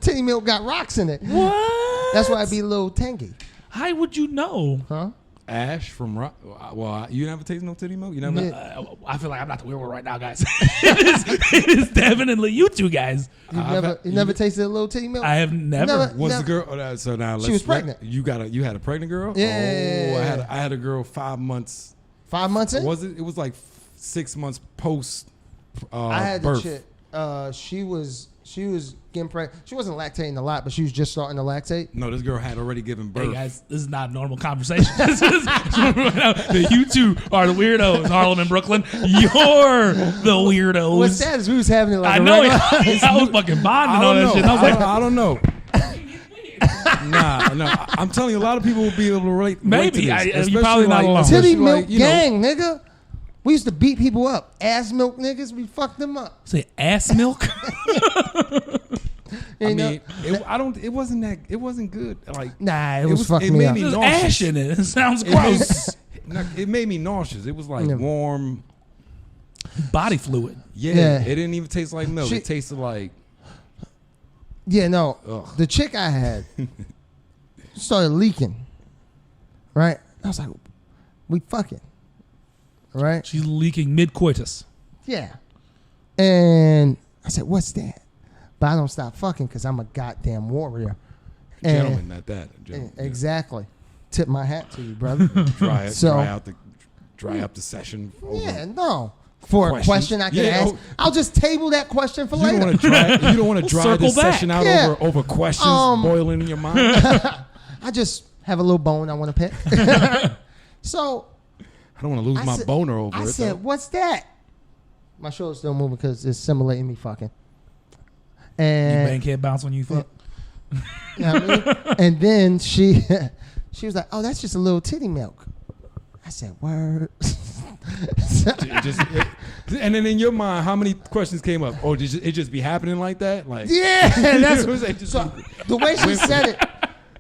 Titty milk got rocks in it.
What?
That's why it be a little tangy,
How would you know?
huh?
Ash from rock. Well, you never tasted no titty milk? You never?
Yeah.
I feel like I'm not the weird one right now, guys. it is definitely you two guys.
You never tasted a little titty milk?
I have never.
Never.
Was the girl? So now let's.
was pregnant.
You had a pregnant girl?
Yeah.
Oh, I had a girl 5 months.
5 months in?
Was it? It was like 6 months post.
I had
birth.
the chick. She was getting pregnant. She wasn't lactating a lot, but she was just starting to lactate.
No, this girl had already given birth.
Hey guys, this is not a normal conversation. You two are the weirdos, Harlem and Brooklyn. You're the weirdos.
What's sad is we was having it like
I
a
know.
regular.
I was fucking bonding
I
on
don't
that
know.
shit. I was like,
I don't know. No. I'm telling you, a lot of people will be able to relate.
Maybe.
To this,
you're
especially
probably not alone.
especially
Titty milk
you know,
gang, nigga. We used to beat people up. Ass milk niggas, we fucked them up.
say ass milk.
You know?
It wasn't good. Like,
Nah, it was fucking
it
me
made
up.
me
There's
nauseous.
ash in it. It sounds
It
gross.
it made me nauseous. It was like
Yeah.
warm.
Body fluid.
Yeah, it didn't even taste like milk.
She-
It tasted like.
Yeah, no.
Ugh.
The chick I had started leaking. Right? I was like, we fucking. Right?
She's leaking mid-coitus.
Yeah. And I said, what's that? But I don't stop fucking because I'm a goddamn warrior.
Gentleman at that. Gentleman, yeah.
Exactly. Tip my hat to you, brother.
Dry
So-
up the session. Over.
Yeah, no. For a
Questions?
question I can
Yeah,
ask, I'll just table that question for
You
later.
don't want to dry
Circle
this
back.
session out
Yeah.
over questions boiling in your mind.
I just have a little bone I want to pick. So
I don't want to lose my
said-
boner over
I
it.
said,
though.
"What's that?" My shoulder's still moving because it's simulating me fucking. And
Bankhead bounce when you fuck.
you know what I mean? And then she was like, "Oh, that's just a little titty milk." I said, "Word."
And then in your mind, how many questions came up? Oh, did it just be happening like that? Like,
Yeah, that's
It just-
so, the way she said it.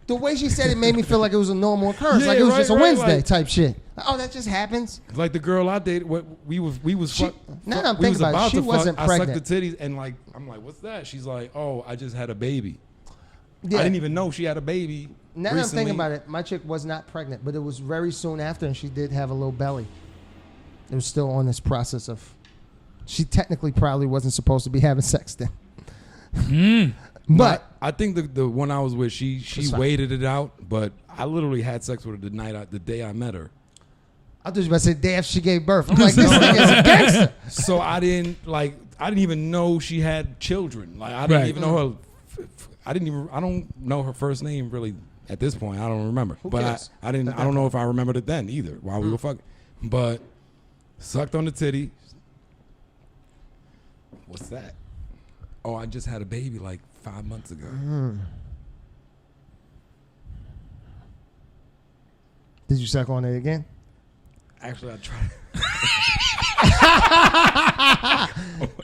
The way she said it made me feel like it was a normal occurrence,
Yeah,
like it was
right,
just a
right,
Wednesday
like-
type shit. Like, oh, that just happens.
like the girl I dated, we was
She-
fuck,
now that I'm
we was
thinking about it,
about
she
to
wasn't
fuck. I
pregnant.
sucked the titties and like I'm like, what's that? She's like, oh, I just had a baby.
Yeah.
I didn't even know she had a baby.
Now that I'm thinking
recently.
about it, my chick was not pregnant, but it was very soon after, and she did have a little belly. It was still on this process of. She technically probably wasn't supposed to be having sex then. But
I think the one I was with, she
That's fine.
waited it out, but I literally had sex with her the day I met her.
I thought you were about to say day after she gave birth. I'm like, this nigga's a gangster.
So I didn't even know she had children. Like I didn't
Right.
even know her. I don't know her first name really at this point. I don't remember. But
cares?
I don't know if I remembered it then either while we were fucking. But sucked on the titty. What's that? Oh, I just had a baby like 5 months ago.
Did you suck on it again?
Actually, I tried.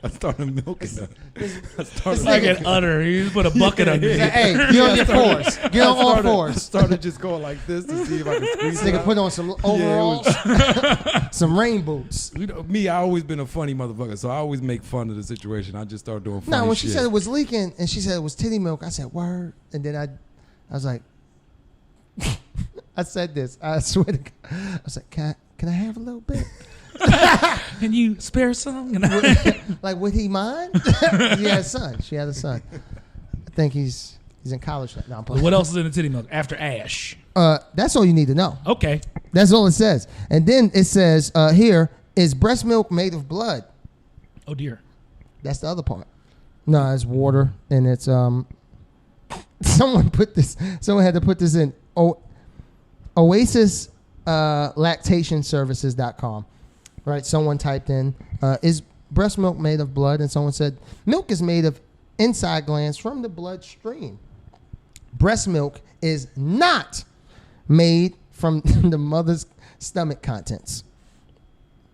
I started milking her.
It's like an udder. You just put a bucket under
He's like,
it.
hey, get on your fours. Get on all
I
fours.
started just going like this to see if I could squeeze
This
it
nigga
out.
put on some overalls, some rain boots.
You know, me, I always been a funny motherfucker, so I always make fun of the situation. I just started doing funny
No, when
shit.
she said it was leaking and she said it was titty milk, I said, word. And then I was like, I said this. I swear to God. I was like, can I have a little bit?
Can you spare some?
Like, would he mind? He had a son. She had a son. I think he's in college now. No, I'm playing.
What else is in the titty milk after ash?
That's all you need to know.
Okay.
That's all it says. And then it says here, is breast milk made of blood?
Oh dear.
That's the other part. No, it's water, and it's someone had to put this in Oasis lactationservices.com. Right? Someone typed in, is breast milk made of blood? And someone said, milk is made of inside glands from the bloodstream. Breast milk is not made from the mother's stomach contents.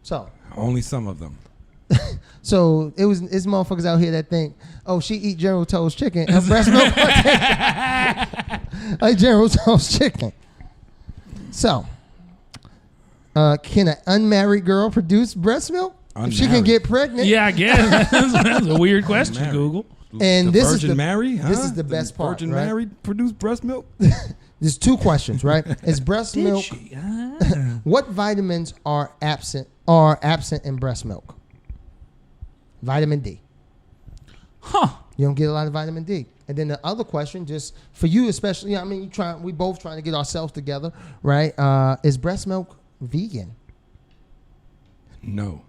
So
Only some of them.
it's motherfuckers out here that think, oh, she eat General Tso's chicken. Her breast milk like General Tso's chicken. So, can an unmarried girl produce breast milk? If she can
Unmarried.
get pregnant?
Yeah, I guess. That's a weird question,
Married.
Google.
And
the
this is
Virgin
the-
Mary?
this
Huh?
is the best part,
Virgin
right?
Mary produced breast milk?
There's two questions, right? Is breast
Did
milk?
she? Ah.
What vitamins are absent in breast milk? Vitamin D.
Huh.
You don't get a lot of vitamin D. And then the other question, just for you especially, I mean, we both trying to get ourselves together, right? Is breast milk vegan?
No.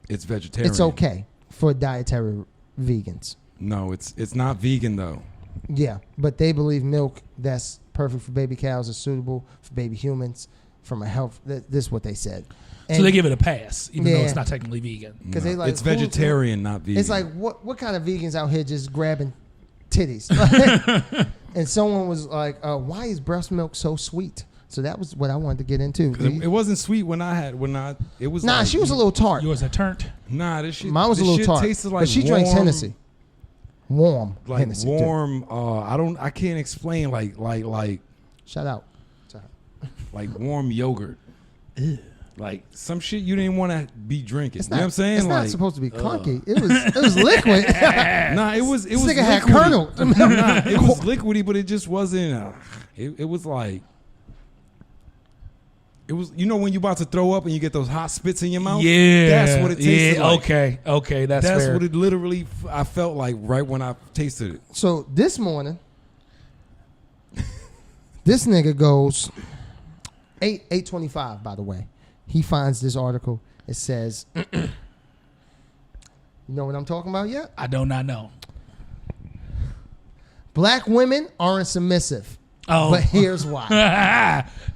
It's vegetarian.
It's okay for dietary vegans.
No, it's not vegan though.
Yeah, but they believe milk that's perfect for baby cows is suitable for baby humans from a health. This is what they said.
So they give it a pass, even though
Yeah.
it's not technically vegan.
'Cause they like,
it's
who-
vegetarian, not vegan.
It's like what kind of vegans out here just grabbing titties? And someone was like, "Why is breast milk so sweet?" So that was what I wanted to get into.
it wasn't sweet when it was
Nah,
like,
she was a little tart.
Yours are turnt.
Nah, this shit.
Mine was a
this
little
shit
tart,
tasted like
but she drinks
warm,
Hennessy. Warm,
like
Hennessy, too.
warm. I can't explain like
Shout out.
warm yogurt. Like some shit you didn't want to be drinking.
It's
You know what I'm saying?
It's not supposed to be clunky. It was liquid.
Nah, it was
This nigga had
liquidy.
Colonel.
Nah, it was liquidy, but it just wasn't. It was like. It was, you know, when you about to throw up and you get those hot spits in your mouth.
Yeah.
That's what it tasted
yeah,
like.
Okay, that's
That's
fair.
what it literally. I felt like right when I tasted it.
So this morning, This nigga goes 825. By the way, he finds this article. It says, "You know what I'm talking about yet?
I do not know.
Black women aren't submissive.
Oh,
But here's why.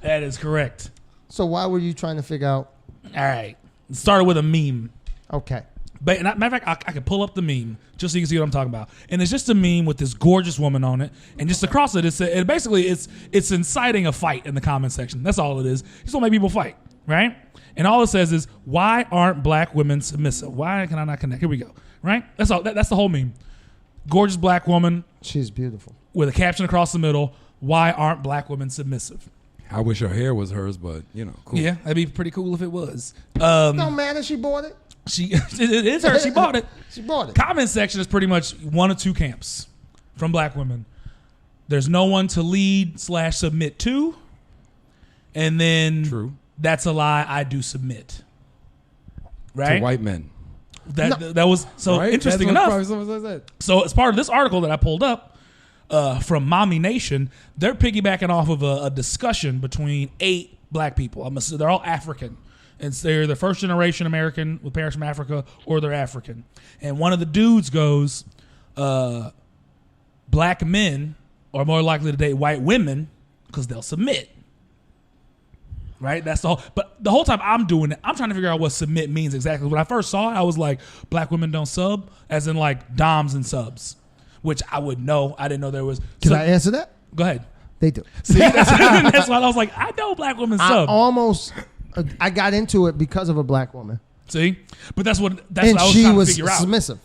That is correct.
So why were you trying to figure out?
All right. It started with a meme.
Okay.
But matter of fact, I could pull up the meme just so you can see what I'm talking about. And it's just a meme with this gorgeous woman on it, and just across it, it's inciting a fight in the comment section. That's all it is. Just don't make people fight, right? And all it says is, "Why aren't black women submissive? Why can I not connect?" Here we go. Right? That's all. That's the whole meme. Gorgeous black woman
She's beautiful.
with a caption across the middle. Why aren't black women submissive?
I wish her hair was hers, but cool.
Yeah, that'd be pretty cool if it was.
No matter, she bought it.
It is her. She bought it.
She bought it.
Comment section is pretty much one of two camps from black women. There's no one to lead / submit to, and then
True.
That's a lie. I do submit. Right.
To white men.
That was so
Right?
interesting
That's what
enough.
someone says that.
So as part of this article that I pulled up from Mommy Nation, they're piggybacking off of a discussion between 8 black people. They're all African. And they're the first generation American with parents from Africa, or they're African. And one of the dudes goes, black men are more likely to date white women because they'll submit. Right? That's the whole. But the whole time I'm doing it, I'm trying to figure out what submit means exactly. When I first saw it, I was like, black women don't sub, as in like doms and subs, which I would know. I didn't know there was.
Can I answer that?
Go ahead.
They do.
See, that's why I was like, I know black women sub.
I got into it because of a black woman.
See, but that's what I
And
was
she
trying to
was
figure out.
submissive.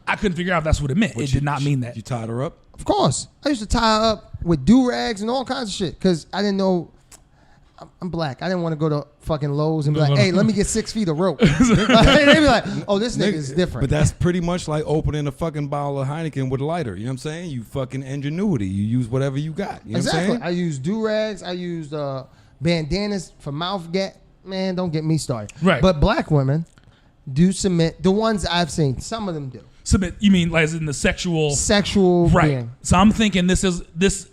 I couldn't figure out if that's what it meant. It did not mean that.
You tied her up?
Of course. I used to tie her up with do-rags and all kinds of shit because I didn't know. I'm black. I didn't want to go to fucking Lowe's and be like, "Hey, let me get 6 feet of rope." They'd be like, "Oh, this nigga's different."
But that's pretty much like opening a fucking bottle of Heineken with a lighter. You know what I'm saying? You fucking ingenuity. You use whatever you got. You know what I'm
exactly.
saying?
I used do-rags. I used bandanas for mouth gap. Man, don't get me started.
Right.
But black women do submit. The ones I've seen, some of them do.
Submit. You mean like as in the sexual?
Right.
Being. So I'm thinking this.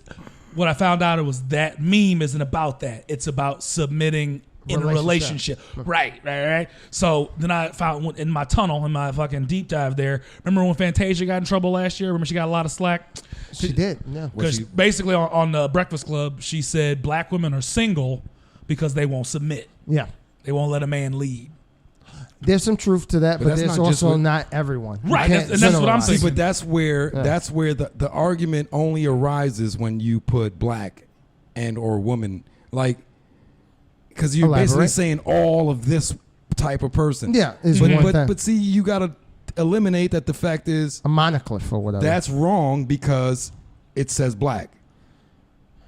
What I found out, it was that meme isn't about that. It's about submitting in a relationship. Right. So then I found in my tunnel, in my fucking deep dive there. Remember when Fantasia got in trouble last year? Remember she got a lot of slack?
She did, yeah.
Because basically on the Breakfast Club, she said black women are single because they won't submit.
Yeah.
They won't let a man lead.
There's some truth to that, but there's also not everyone.
Right, and that's what I'm saying.
But that's where the argument only arises when you put black and or woman, like, because you're basically saying all of this type of person.
Yeah,
but see, you got to eliminate that the fact is
a monoclip or whatever.
That's wrong because it says black.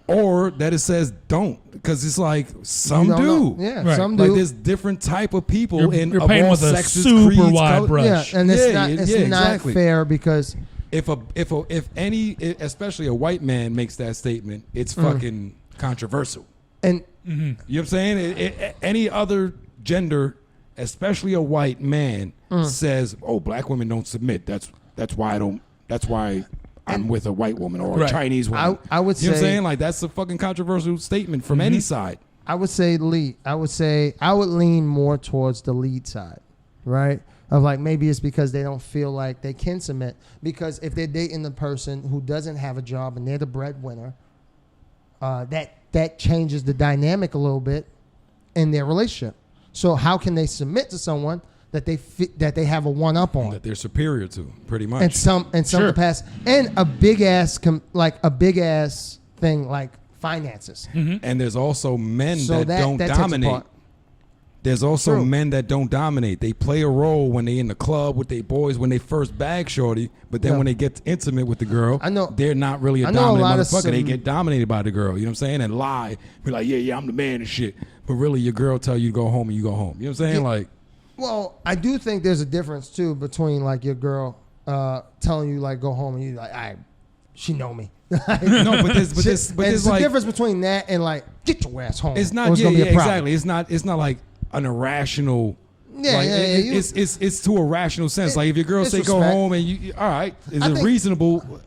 Or that it says don't, because it's like some do.
Yeah,
right.
some do.
Like there's different type of people
you're painting with a super wide brush.
Yeah, and it's not fair because
if especially a white man makes that statement, it's fucking controversial.
And
you know what I'm saying? Any other gender, especially a white man, says, "Oh, black women don't submit. That's why I don't. That's why." I'm with a white woman or a Chinese woman.
I would say,
you know what I'm saying? Like, that's a fucking controversial statement from any side.
I would say lead. I would lean more towards the lead side, right? Of like, maybe it's because they don't feel like they can submit. Because if they're dating the person who doesn't have a job and they're the breadwinner, that changes the dynamic a little bit in their relationship. So how can they submit to someone that they have a one up on,
that they're superior to, pretty much,
in some capacity, and a big ass thing like finances.
And there's also men that don't dominate. There's also men that don't dominate. They play a role when they in the club with their boys when they first bag shorty, but then when they get intimate with the girl, they're not really a dominant motherfucker. They get dominated by the girl. You know what I'm saying? And lie, be like, yeah, I'm the man and shit. But really, your girl tell you to go home and you go home. You know what I'm saying? Like.
Well, I do think there's a difference too between like your girl telling you like go home and you like, all right, she know me.
No, but there's
a difference between that and like get your ass home.
It's not. Exactly. It's not like an irrational
Yeah,
like,
yeah,
it's to a rational sense. Like if your girl
it's
say go
respect.
home and you all right, it's
I
a
think-
reasonable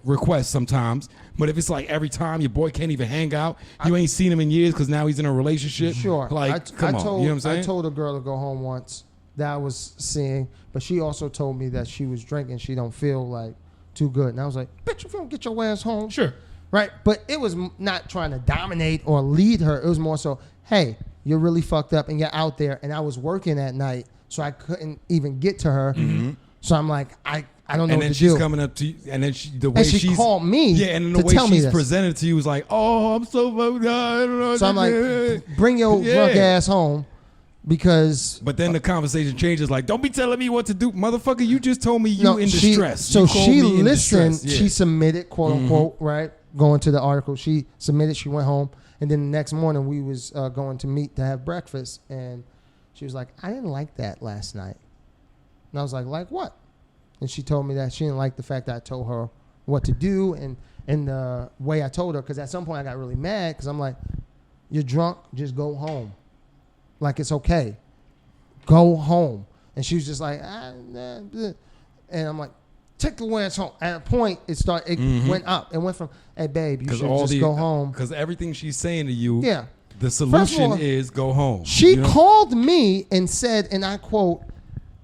request sometimes. But if it's like every time your boy can't even hang out, you ain't seen him in years because now he's in a relationship.
Sure.
Like come on, you know what I'm saying?
I told a girl to go home once that I was seeing, but she also told me that she was drinking. She don't feel like too good. And I was like, bitch, if you don't get your ass home.
Sure.
Right? But it was not trying to dominate or lead her. It was more so, hey, you're really fucked up and you're out there. And I was working at night, so I couldn't even get to her.
Mm-hmm.
So I'm like, I don't know
And
what
then
to
she's
do.
coming up to you, and then the way
And she
she's
called me
yeah, and the
to
way
tell me
she's
this.
presented to you was like, oh, I'm so fucked up. I don't know.
So I'm like, bring your
Yeah.
drunk ass home because
But then the conversation changes. Like, don't be telling me what to do, motherfucker. You just told me you
no,
in
she,
distress.
So
You called
she
me in
listened.
distress. Yeah.
She submitted, quote unquote, right? Going to the article. She submitted. She went home, and then the next morning we was going to meet to have breakfast, and she was like, "I didn't like that last night," and I was like what? And she told me that she didn't like the fact that I told her what to do and the way I told her. Because at some point I got really mad because I'm like, "You're drunk. Just go home. Like it's okay. Go home." And she was just like, and I'm like, take the ass home. At a point, it went up. It went from, hey, babe, you should just go home.
Because everything she's saying to you,
Yeah.
the solution
all,
is go home.
She
You know?
called me and said, and I quote,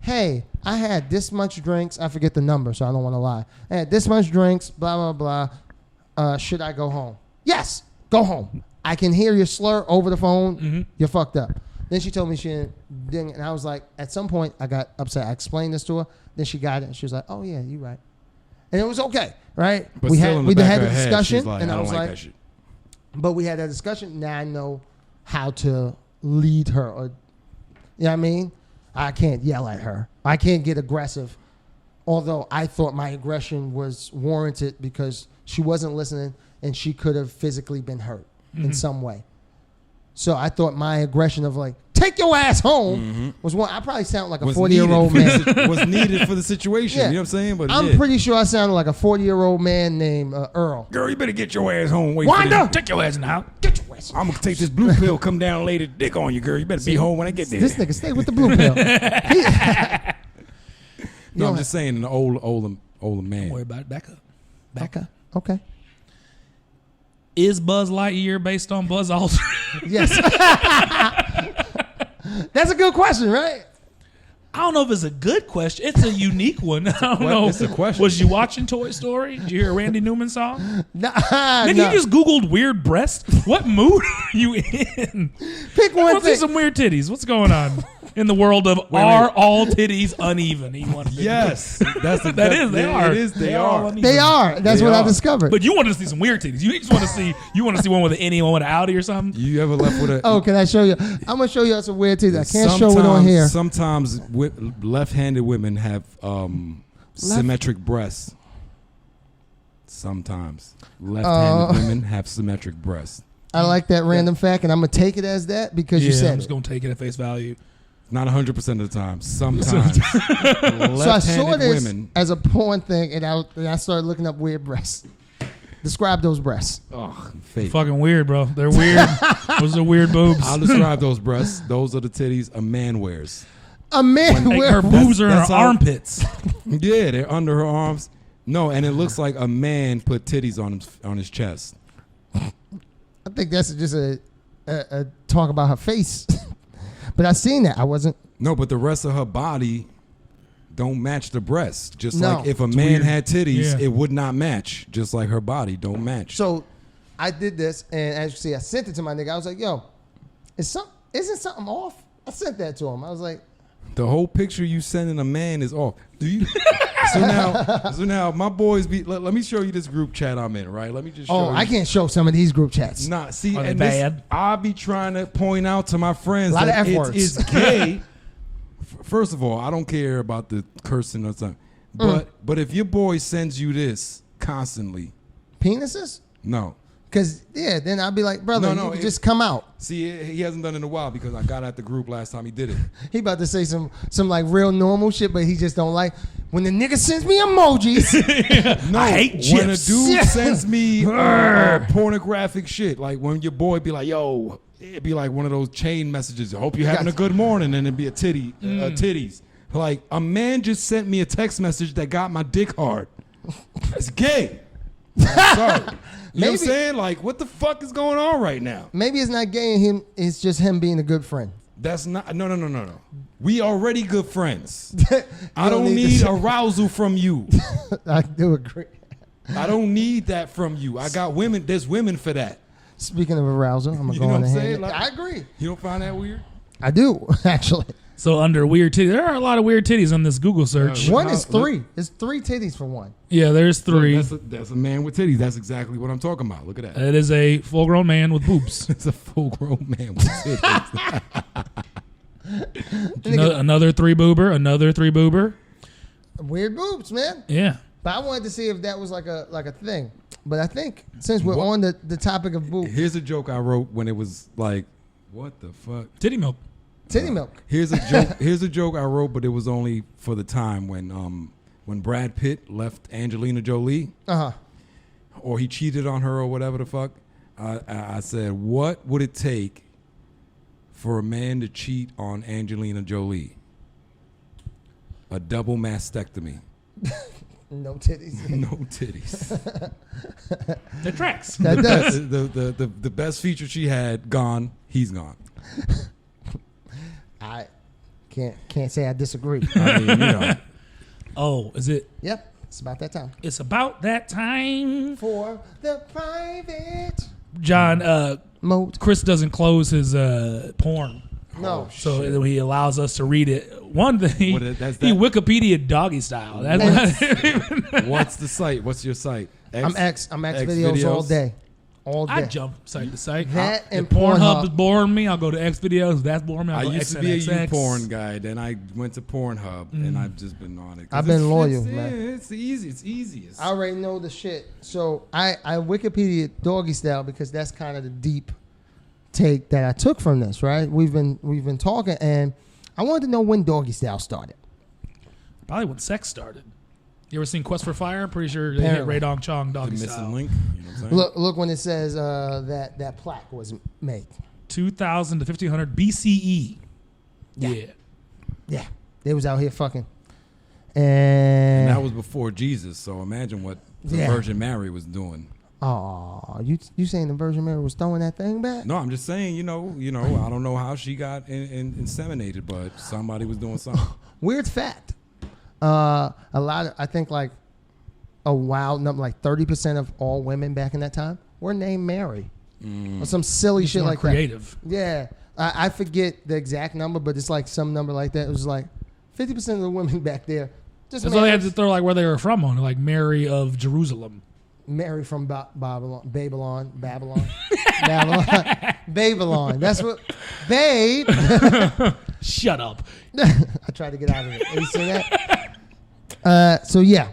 hey, I had this much drinks. I forget the number, so I don't want to lie. I had this much drinks, blah, blah, blah. Should I go home? Yes, go home. I can hear your slur over the phone.
Mm-hmm.
You're fucked up. Then she told me she didn't, and I was like, at some point, I got upset. I explained this to her. Then she got it, and she was like, oh, yeah, you're right. And it was okay, right?
But
we
still
had
in
we
the back
had
of
a
her head,
discussion,
she's like,
and I
don't
was
like
like,
that shit.
but we had that discussion. Now I know how to lead her, or you know what I mean? I can't yell at her. I can't get aggressive. Although I thought my aggression was warranted because she wasn't listening and she could have physically been hurt in some way. So I thought my aggression of like, take your ass home was one. I probably sound like a 40-year-old man.
Was needed for the situation.
Yeah.
You know what I'm saying? But
I'm pretty sure I sounded like a 40-year-old man named Earl.
girl, you better get your ass home. Wait
Wanda!
Take your ass in the house.
Get your ass home.
I'm gonna take this blue pill, come down, lay the dick on you, girl. You better be home when I get there.
This nigga stay with the blue pill.
No, I'm just saying, an older
Don't
man.
worry about it. Back up. Back up.
Okay.
Is Buzz Lightyear based on Buzz Aldrin?
Yes. That's a good question, right?
I don't know if it's a good question. It's a unique one. I don't know.
It's a question.
Was you watching Toy Story? Did you hear a Randy Newman song?
Nah,
Nigga,
nah.
you just Googled weird breast. What mood are you in?
Pick
I
one
want to see
thing.
some weird titties. What's going on in the world of are all titties uneven? He wanted to
Yes, that's the,
That is, they are.
It is. They
all
are.
uneven.
They are. That's
They
what I
are.
discovered.
But you wanted to see some weird titties. You just want to see. You want to see one with an innie, one with an outie, or something.
You ever left with a?
Oh, can I show you? I'm gonna show you some weird titties. I can't show it on here.
Sometimes left-handed women have symmetric breasts. Sometimes left-handed women have symmetric breasts.
I like that random fact, and I'm gonna take it as that because you
I'm
said
just
it.
gonna take it at face value.
Not 100% of the time. Sometimes
So I saw
left-handed
this
women.
as a porn thing, and I started looking up weird breasts. Describe those breasts.
Oh, fake.
Fucking weird, bro. They're weird. Those are weird boobs.
I'll describe those breasts. Those are the titties a man wears.
A man
Like,
wear
her boobs are in her
that's how-
armpits.
Yeah, they're under her arms. No, and it looks like a man put titties on his chest.
I think that's just a talk about her face. But I seen that. I wasn't.
No, but the rest of her body don't match the breasts. Just
No.
like if a
It's
man
weird.
had titties,
Yeah.
it would not match. Just like her body don't match.
So I did this, and as you see, I sent it to my nigga. I was like, "Yo, isn't something off?" I sent that to him. I was like,
The whole picture you sending a man is off. Do you? so now, my boys be. Let me show you this group chat I'm in. Right? Let me just. Show
"Oh,
you.
I can't show some of these group chats."
Nah, see,
Are they
and this,
bad?
I'll be trying to point out to my friends
Lot of
that
F-words.
it's gay. First of all, I don't care about the cursing or something. But if your boy sends you this constantly,
Penises?
no.
Because yeah, then I'd be like, "Brother,
No,
you can
it-
just come out."
See, he hasn't done it in a while because I got at the group last time he did it.
He about to say some like real normal shit, but he just don't like when the nigga sends me emojis.
No,
I hate
when
GIFs.
a dude sends me pornographic shit, like when your boy be like, "Yo, it'd be like one of those chain messages. I hope you're having a good morning, and it'd be a titties. Like, a man just sent me a text message that got my dick hard. It's gay. I'm sorry. You know what I'm saying? Like, what the fuck is going on right now?
Maybe it's not gay in him. It's just him being a good friend.
That's not. No. We already good friends. I don't need arousal from you.
I do agree.
I don't need that from you. I got women. There's women for that.
Speaking of arousal, I'm going to go on ahead.
Like,
I agree.
You don't find that weird?
I do, actually.
So under weird titties, there are a lot of weird titties on this Google search.
One is 3. It's 3 titties for one.
Yeah, there's 3.
That's a man with titties. That's exactly what I'm talking about. Look at that.
It is a full-grown man with boobs.
It's a full-grown man with titties.
Another 3-boober. Another 3-boober.
Weird boobs, man.
Yeah.
But I wanted to see if that was like a thing. But I think since we're on the topic of boobs.
Here's a joke I wrote when it was like, what the fuck?
Titty milk.
Titty milk.
Here's a joke. Here's a joke I wrote, but it was only for the time when Brad Pitt left Angelina Jolie, or he cheated on her or whatever the fuck. I said, what would it take for a man to cheat on Angelina Jolie? A double mastectomy.
No titties.
No titties.
That tracks.
That does.
The best feature she had gone. He's gone.
I can't say I disagree.
I mean, you know.
Oh, is it?
Yep, it's about that time.
It's about that time
For the private
John,
mode.
Chris doesn't close his porn.
No.
So he allows us to read it. One thing, he Wikipedia doggy style. That's not
What's the site? What's your site?
I'm X videos all day. All day.
I jump site to site.
That and
if Pornhub
Pornhub
is boring me, I'll go to X videos. If that's boring me, I'll go
I
to
used to be a
XNXX.
YouPorn guy. Then I went to Pornhub, and I've just been on it.
I've been loyal, man.
It's easy. It's easiest.
I already know the shit. So I Wikipedia doggy style because that's kind of the deep take that I took from this, right? We've been talking, and I wanted to know when doggy style started.
Probably when sex started. You ever seen Quest for Fire? I'm pretty sure they hit
Apparently.
Ray Dong Chong
The
doggy
missing
style.
link. You know what I'm saying?
Look when it says that plaque was made.
2000 to 1500 BCE. Yeah.
Yeah, they was out here fucking,
And that was before Jesus. So imagine what the
Yeah.
Virgin Mary was doing.
Oh, you saying the Virgin Mary was throwing that thing back?
No, I'm just saying. You know. I don't know how she got inseminated, but somebody was doing something.
Weird fact. A lot of, I think like a wild number, like 30% of all women back in that time were named Mary. Or some silly
Just
shit
more
like
creative.
that. Yeah. I forget the exact number, but it's like some number like that. It was like 50% of the women back there. Just
That's why they had to throw like where they were from on, like Mary of Jerusalem.
Mary from Babylon. Babylon. That's what. Babe.
Shut up.
I tried to get out of it. You see that? So yeah,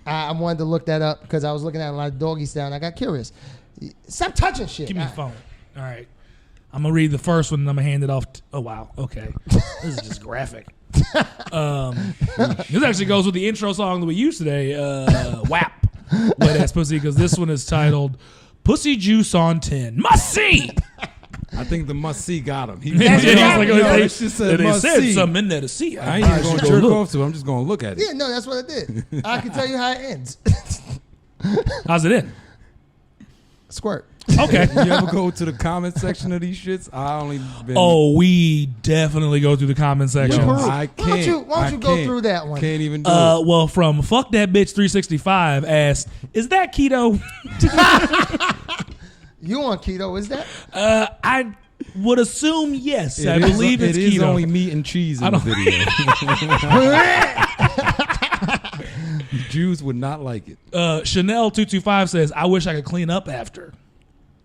I wanted to look that up because I was looking at a lot of doggy style and I got curious. Stop touching shit.
Give me the phone. All right. I'm going to read the first one and I'm going to hand it off. Oh, wow. Okay. This is just graphic. This actually goes with the intro song that we used today, WAP. Wet Ass Pussy, because this one is titled Pussy Juice on 10. Must see!
I think the must see got him. He
They
said
said something in there to see.
I ain't even going to jerk off to it. I'm just going to look at it.
Yeah, no, that's what I did. I can tell you how it ends.
How's it in?
Squirt.
Okay.
You ever go to the comment section of these shits? I only been.
Oh, we definitely go through the comment section.
Yo,
I can't.
Why don't you go through that one?
Can't even do it.
Well, from Fuck That Bitch 365 asked, is that keto?
You on keto, is that?
I would assume yes. I believe it's
it
keto.
is only meat and cheese in the video. Jews would not like it.
Chanel225 says, I wish I could clean up after.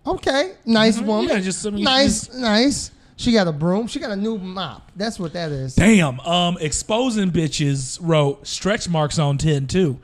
Okay. Nice woman.
Yeah, just some
nice. She got a broom. She got a new mop. That's what that is.
Damn. Exposing Bitches wrote stretch marks on 10 too.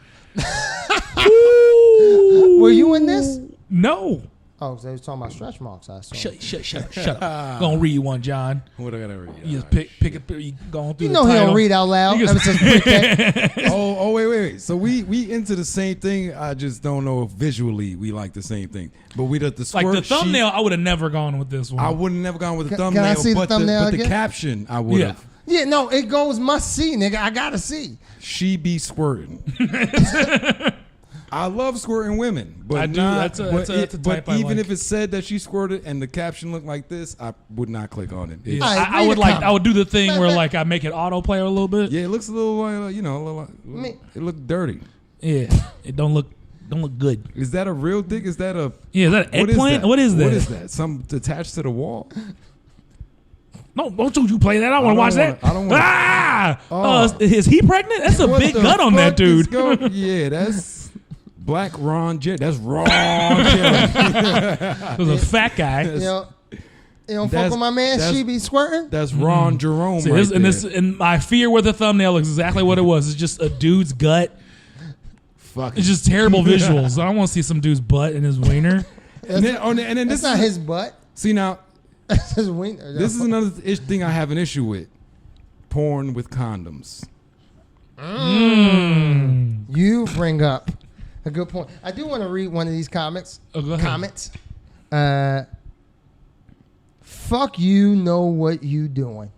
Were you in this?
No.
Oh, they was talking about stretch marks. I saw.
Shut up. Gonna read one, John.
What I gotta read?
You just pick it. You going through
You
the
know he
title.
don't read out loud.
You
Ever
just-
since pre-K.
Oh, wait. So we into the same thing. I just don't know if visually we like the same thing. But we the squirt
Like the
sheet,
thumbnail, I would have never gone with this one.
I wouldn't never gone with the
Can I
thumbnail.
see the
but
thumbnail
but the
again?
caption I would have.
Yeah, no, it goes must see, nigga. I gotta see.
She be squirting. I love squirting women, but
I do.
not-
That's a
but
type I
even
like.
if it said that she squirted and the caption looked like this, I would not click on it.
Yeah,
All right,
I
read
would
the
like.
comment.
I would do the thing
Matter
where
of
like I make it autoplay a little bit.
Yeah, it looks a little like it looked dirty.
Yeah, it don't look good.
Is that a real dick? Is that a
Yeah, is that an
what
eggplant? What is that?
What is that? Some attached to the wall?
No, don't you play that. I want to watch that.
I don't wanna-
Ah!
Oh.
Is he pregnant? That's a
What
big
the
gut on that
fuck is
dude.
yeah, that's Black Ron J. That's Ron Jeremy.
There's a fat guy.
You know, you don't fuck
That's-
with my man.
that's-
She be squirting.
That's Ron Jerome
See,
right
this,
there.
and my fear with the thumbnail is exactly what it was. It's just a dude's gut.
Fuck it.
It's just terrible visuals. I don't want to see some dude's butt and his wiener.
And then
That's
this
not
is,
his butt.
see now,
That's his wiener.
this is another thing I have an issue with. Porn with condoms.
You bring up a good point. I do want to read one of these comments.
Oh, go ahead.
Comments. Fuck you, know what you doing.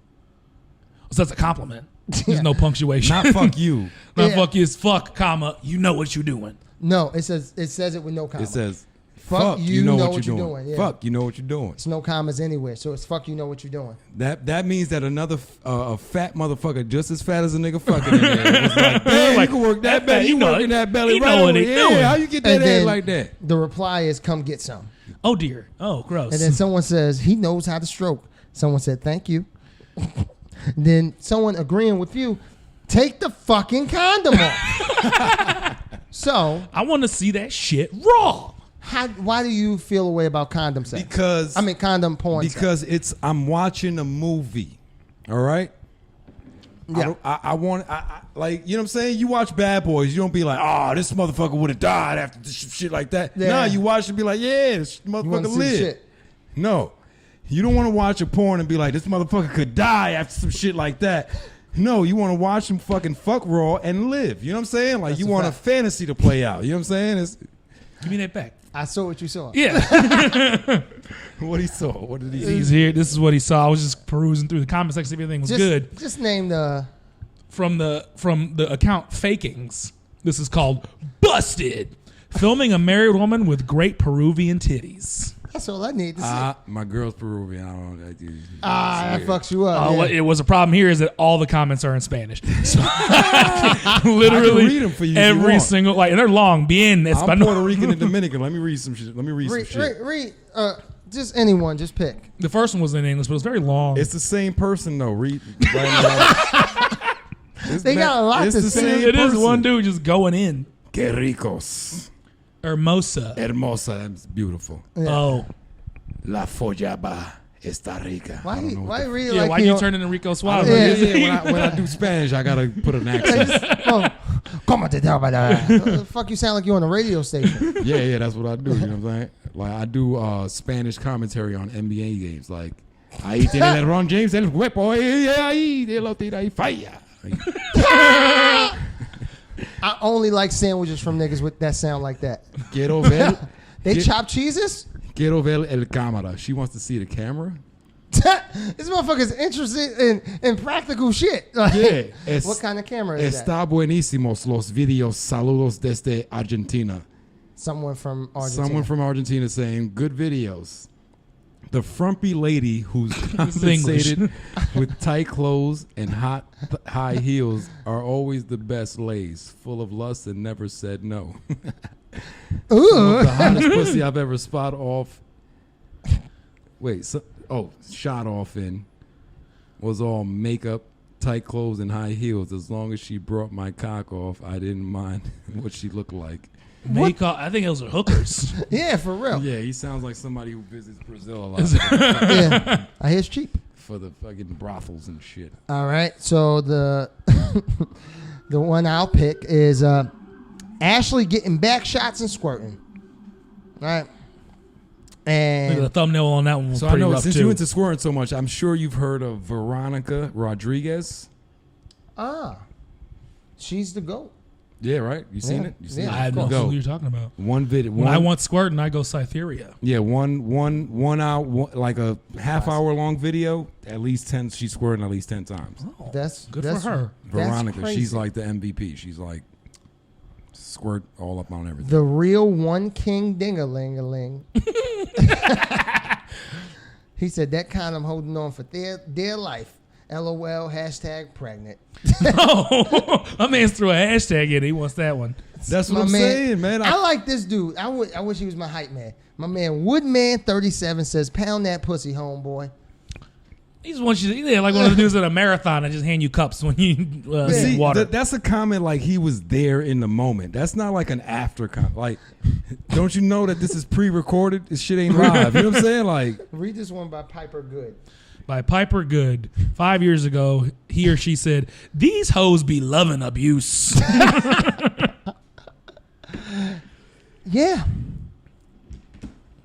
So that's a compliment. There's no punctuation.
Not fuck you.
Not
Yeah.
fuck you. It's fuck, comma. You know what you're doing.
No, it says it with no
It
commas.
says,
Fuck
fuck,
you,
you know
know
what you're doing.
yeah.
Fuck, you know what you're doing.
It's no commas anywhere, so it's fuck you know what you're doing.
That means that another a fat motherfucker just as fat as a nigga fucking in there. It's like, damn,
Like,
you can work that
that
belly.
fat,
You
you know
working
it.
that belly
He
right
know what
over
he
there.
doing.
How you get that
And
head
then
like that?
The reply is come get some.
Oh dear. Oh gross.
And then someone says he knows how to stroke. Someone said thank you. Then someone agreeing with you, take the fucking condom off. So
I want to see that shit raw.
why do you feel a way about condom sex?
Because
condom porn. sex.
Because I'm watching a movie. All right.
Yeah.
I want like, you know what I'm saying? You watch Bad Boys, you don't be like, oh, this motherfucker would have died after this shit like that.
Yeah.
Nah, you watch and be like, yeah, this
You wanna
motherfucker
see the
lived.
shit.
No, you don't want to watch a porn and be like, this motherfucker could die after some shit like that. No, you want to watch him fucking fuck raw and live. You know what I'm saying? Like,
That's
you
a
want a
fact.
fantasy to play out. You know what I'm saying? It's,
Give me that back.
I saw what you saw.
Yeah.
what he saw. What did he see?
He's here. This is what he saw. I was just perusing through the comment section. Everything was good.
Just name the.
From the account Fakings. This is called Busted. Filming a married woman with great Peruvian titties.
That's all I need to see.
My girl's Peruvian. I don't know.
That fucks you up.
What it was a problem here is that all the comments are in Spanish. So
I
literally
can read 'em for you if you
every
want.
single and they're long. Bien
I'm
español.
Puerto Rican and Dominican. Let me read some shit. Let me read some shit.
Read. Just anyone. Just pick.
The first one was in English, but it was very long.
It's the same person though. Read. Right now.
They got a lot
it's
to
the
say.
same
It is
person.
one dude just going in.
Que ricos.
Hermosa.
Hermosa. That's beautiful.
Oh.
La follaba está rica.
Why?
I don't know what the-
Why read
Yeah,
like
why
you
you
don't-
turn into Rico Suave?
Yeah.
When I do Spanish, I gotta put an accent.
Oh, ¿cómo te llama? The fuck you sound like you're on a radio station.
Yeah, that's what I do. You know what I'm saying? Like I do Spanish commentary on NBA games. Like ahí tiene LeBron James el huepo, ahí de lo tira y falla.
I only like sandwiches from niggas with that sound like that.
Quiero ver.
They
Get-
chop cheeses?
Quiero ver el cámara. She wants to see the camera.
This motherfucker's interested in practical shit. Like,
Yeah. Es-
what kind of camera is that?
Está buenísimos los videos. Saludos desde Argentina.
Someone from Argentina.
Someone from Argentina saying good videos. The frumpy lady who's
English.
compensated with tight clothes and high heels are always the best lays, full of lust and never said no.
Ooh.
The hottest pussy I've ever shot off in was all makeup, tight clothes, and high heels. As long as she brought my cock off, I didn't mind what she looked like.
I think those are hookers.
Yeah, for real.
Yeah, he sounds like somebody who visits Brazil a lot
Yeah. I hear it's cheap.
for the fucking brothels and shit.
All right. So the the one I'll pick is Ashley getting back shots and squirting. All right.
Look at the
And
thumbnail on that one was
So I
pretty
know
rough
since
too.
you into squirting so much, I'm sure you've heard of Veronica Rodriguez.
she's the GOAT.
Yeah, right. You seen
Yeah.
it? You seen
Yeah.
I have no
it?
clue
Go.
what you're talking about.
One video.
When I want squirting, I go Cytheria.
Yeah, one hour, like a half hour long video. At least 10. She's squirting at least 10 times.
Oh,
That's
good
that's,
for her.
that's
Veronica,
crazy.
she's like the MVP. She's like squirt all up on everything.
The real one king ding-a-ling-a-ling. He said that condom holding on for dear life. LOL, hashtag pregnant.
Oh, my man's threw a hashtag in. He wants that one.
That's what
My
I'm
man-
saying, man.
I like this dude. I wish he was my hype man. My man Woodman37 says, pound that pussy, homeboy.
He just wants you to, like one of the dudes at a marathon that just hand you cups when you
See,
water.
that's a comment like he was there in the moment. That's not like an after comment. Like, don't you know that this is pre-recorded? This shit ain't live. You know what I'm saying? Like,
Read this one by Piper Good.
By Piper Good. 5 years ago, he or she said, "These hoes be loving abuse."
Yeah.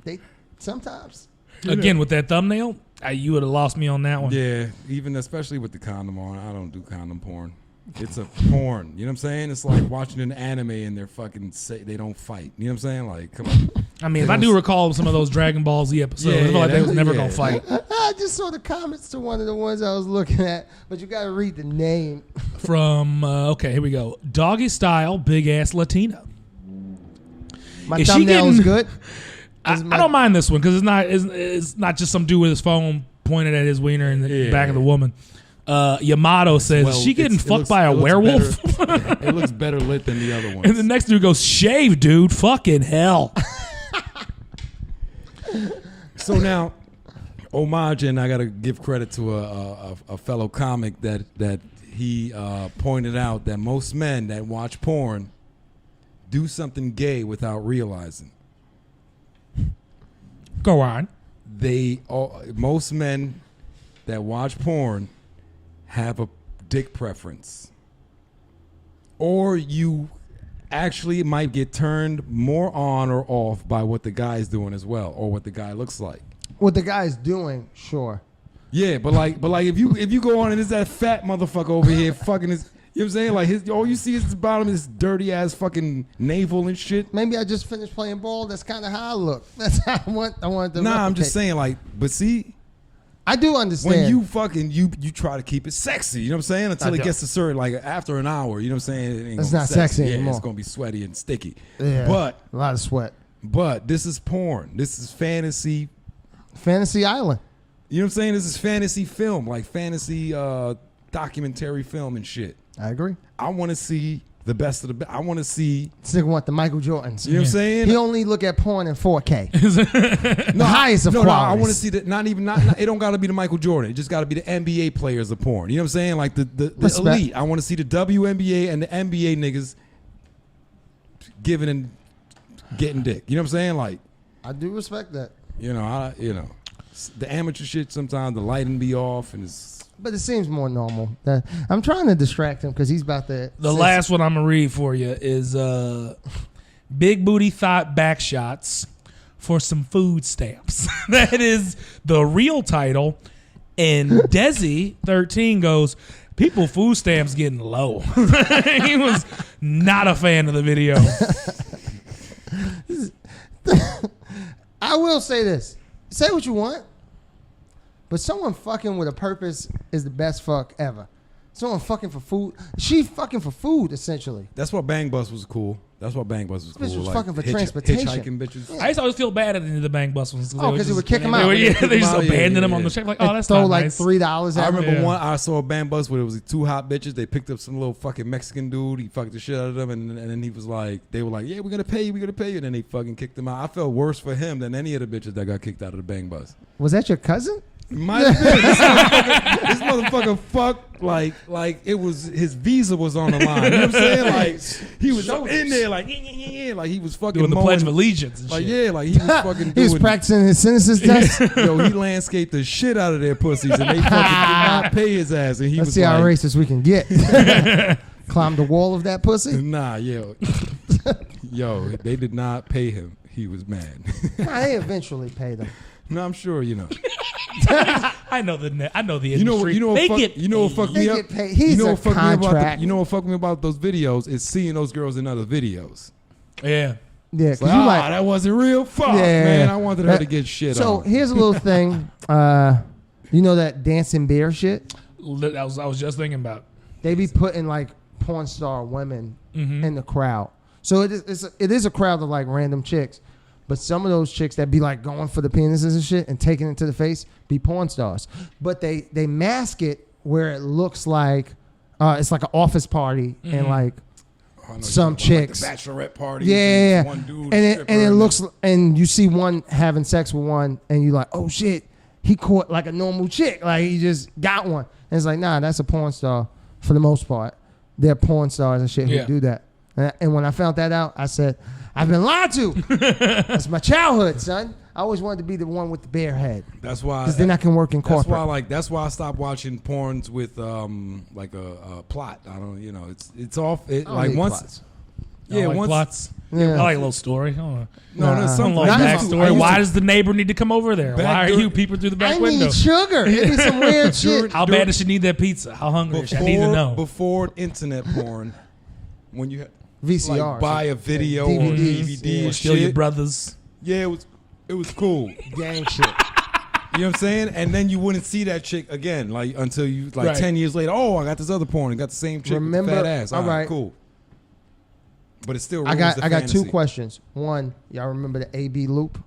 They sometimes.
Again, with that thumbnail, you would have lost me on that one.
yeah, even especially with the condom on, I don't do condom porn. It's a porn. You know what I'm saying? It's like watching an anime and they're fucking they don't fight. You know what I'm saying? Like, come on.
I mean, if I do recall some of those Dragon Ball Z episodes,
Yeah,
I feel like they
yeah,
was never
yeah.
gonna fight.
I just saw the comments to one of the ones I was looking at, but you got to read the name.
From okay, here we go. Doggy style, big ass Latina.
My
Is she
thumbnail is
getting-
good.
I don't mind this one because it's not just some dude with his phone pointed at his wiener in the
Yeah.
back of the woman. Yamato says,
Well,
"Is she getting
it
fucked
looks-
by a
it looks
werewolf?"
better- it looks better lit than the other ones.
And the next dude goes, "Shave, dude, fucking hell."
So now, homage, and I got to give credit to a fellow comic that he pointed out that most men that watch porn do something gay without realizing.
Go on.
Most men that watch porn have a dick preference, or you actually might get turned more on or off by what the guy's doing as well, or what the guy looks like.
What the guy's doing, sure.
Yeah, but like if you go on and there's that fat motherfucker over here fucking his, you know what I'm saying? Like all you see is the bottom of this dirty ass fucking navel and shit.
Maybe I just finished playing ball. That's kind of how I look. That's how I want to
Nah, I'm
replicate.
just saying like, but see,
I do understand.
when you fucking you try to keep it sexy, you know what I'm saying? Until
I
it
do.
gets to certain, like after an hour, you know what I'm saying? It ain't
It's
gonna be
not sexy
Yeah,
anymore.
it's gonna be sweaty and sticky.
Yeah,
But
a lot of sweat.
this is porn. This is fantasy.
Fantasy Island.
You know what I'm saying? This is fantasy film, like fantasy documentary film and shit.
I agree.
I want to see the best of the best. I want to see.
This nigga want the Michael Jordans.
You know what I'm saying?
He only look at porn in 4K. The highest of
No,
quality.
I want to see that. Not it don't got to be the Michael Jordan. It just got to be the NBA players of porn. You know what I'm saying? Like the
Respect.
elite. I want to see the WNBA and the NBA niggas giving and getting dick. You know what I'm saying? Like,
I do respect that.
the amateur shit. Sometimes the lighting be off and it's.
But it seems more normal. I'm trying to distract him because he's about to.
The last one I'm gonna read for you is "Big Booty Thought Back Shots for some food stamps." That is the real title. And Desi13 goes, "People food stamps getting low." He was not a fan of the video.
I will say this. Say what you want, but someone fucking with a purpose is the best fuck ever. Someone fucking for food. She fucking for food, essentially.
That's why Bang Bus was cool. That's why Bang Bus was cool.
Bitch was fucking for transportation.
Hitchhiking bitches.
Yeah.
I used to always feel bad at the end of the Bang Bus ones.
Oh, 'cause they would kick 'em out.
Yeah, they just
Yeah,
abandoned them
yeah,
on the
yeah.
check. Like, oh, that's
throw
not
like
nice.
$3
I
at
remember
Yeah.
one. I saw a Bang Bus where it was two hot bitches. They picked up some little fucking Mexican dude. He fucked the shit out of them, and then he was like, they were like, "Yeah, we're gonna pay you. We're gonna pay you." And then they fucking kicked him out. I felt worse for him than any of the bitches that got kicked out of the Bang Bus.
Was that your cousin?
Might have been. This motherfucker fucked like it was his visa was on the line. You know what I'm saying? Like he was up in there like yeah, like he was fucking
Doing the
mowing,
Pledge of Allegiance and
like
shit.
yeah, like he was fucking
He was
doing.
practicing his sentences test.
Yo, he landscaped the shit out of their pussies, and they fucking did not pay his ass. And he
Let's
was
see how
like,
racist we can get. Climb the wall of that pussy.
"Nah, yo, Yo, they did not pay him. He was mad.
Nah, they eventually paid him.
No, I'm sure you know.
I know the industry.
You know what fucked
They
me
get
up?
paid. He's
You know
a
what fucked me about
contract.
you know what fucked me about those videos is seeing those girls in other videos.
Yeah.
Yeah,
It's
because
like,
you like.
that wasn't real. Fuck, man. I wanted her to get shit
So
on.
here's a little thing. You know that dancing bear shit?
I was just thinking about.
They be putting like porn star women
Mm-hmm.
in the crowd. So it is a crowd of like random chicks. But some of those chicks that be like going for the penises and shit and taking it to the face be porn stars. But they mask it where it looks like it's like an office party and like some chicks.
Like the bachelorette party.
Yeah.
One dude
And it looks and you see one having sex with one and you're like, oh shit, he caught like a normal chick. Like he just got one. And it's like, nah, that's a porn star for the most part. They're porn stars and shit who do that. And when I found that out, I said, I've been lied to. That's my childhood, son. I always wanted to be the one with the bare head.
That's why.
Because then I can work in corporate.
That's why I stopped watching porns with like a plot. I don't. It's off. It
I don't
like
need
once.
plots.
I like plots.
Yeah.
I like a little story.
No,
Nah.
there's
I
some
don't like
I used
backstory.
to-
Why does the neighbor need to come over there?
Back
Why are
during-
you peeping through the back
I
window?
need sugar. It be some weird shit.
How bad does she need that pizza? How hungry is she? I need to know.
Before internet porn, when you had
VCR.
like buy a video or
DVDs,
DVD
yeah.
and
Steal your
shit.
brothers.
Yeah, it was cool.
Gang shit.
You know what I'm saying? And then you wouldn't see that chick again, like until you like
Right.
10 years later. Oh, I got this other porn. I got the same chick
Remember-
with the fat ass.
all right.
Cool. But it still
I
ruins
got
the
I got two
fantasy.
questions. One, y'all remember the AB loop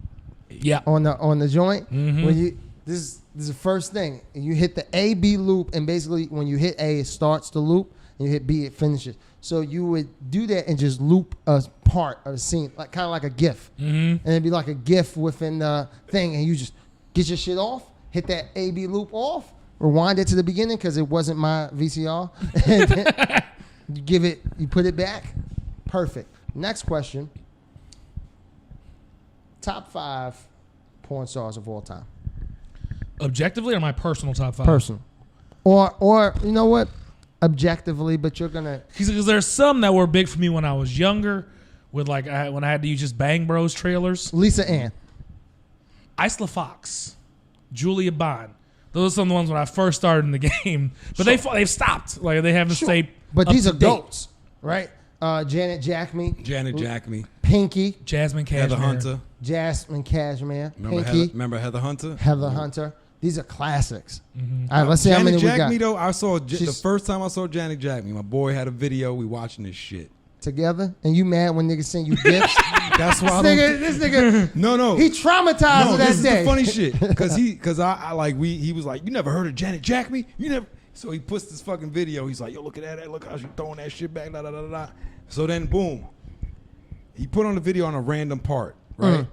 Yeah.
on the joint?
Mhm.
When you this is the first thing. You hit the AB loop, and basically when you hit A, it starts the loop, and you hit B, it finishes. So you would do that and just loop a part of the scene, like kind of like a GIF, and it'd be like a GIF within the thing, and you just get your shit off, hit that AB loop off, rewind it to the beginning because it wasn't my VCR, and then you put it back. Perfect. Next question. Top 5 porn stars of all time.
Objectively or my personal top 5?
Personal. Or you know what? Objectively, but you're gonna
Because there's some that were big for me when I was younger, with like when I had to use just Bang Bros trailers.
Lisa Ann.
Isla Fox, Julia Bond. Those are some of the ones when I first started in the game, but they've stopped. Like they haven't stayed.
But
up
these
to
are
date.
goats, right? Janet Jackme,
Janet Jackme,
Pinky,
Jasmine Cashmere.
Heather Hunter.
Jasmine Cashmere,
Remember
Pinky,
Heather Hunter?
Heather Hunter. These are classics. All right, let's see how many
Janet
we got
Jackme though. I saw the
She's-
first time I saw Janet Jackme. My boy had a video. We watching this shit.
together. And you mad when niggas send you gifts?
That's why I
this nigga,
No.
he traumatized
No,
that
this is
day.
the funny shit. Cause I like he was like, you never heard of Janet Jackme? You never. So he puts this fucking video. He's like, yo, look at that. Look how she throwing that shit back. Da, da, da, da, da. So then, boom. He put on the video on a random part, right?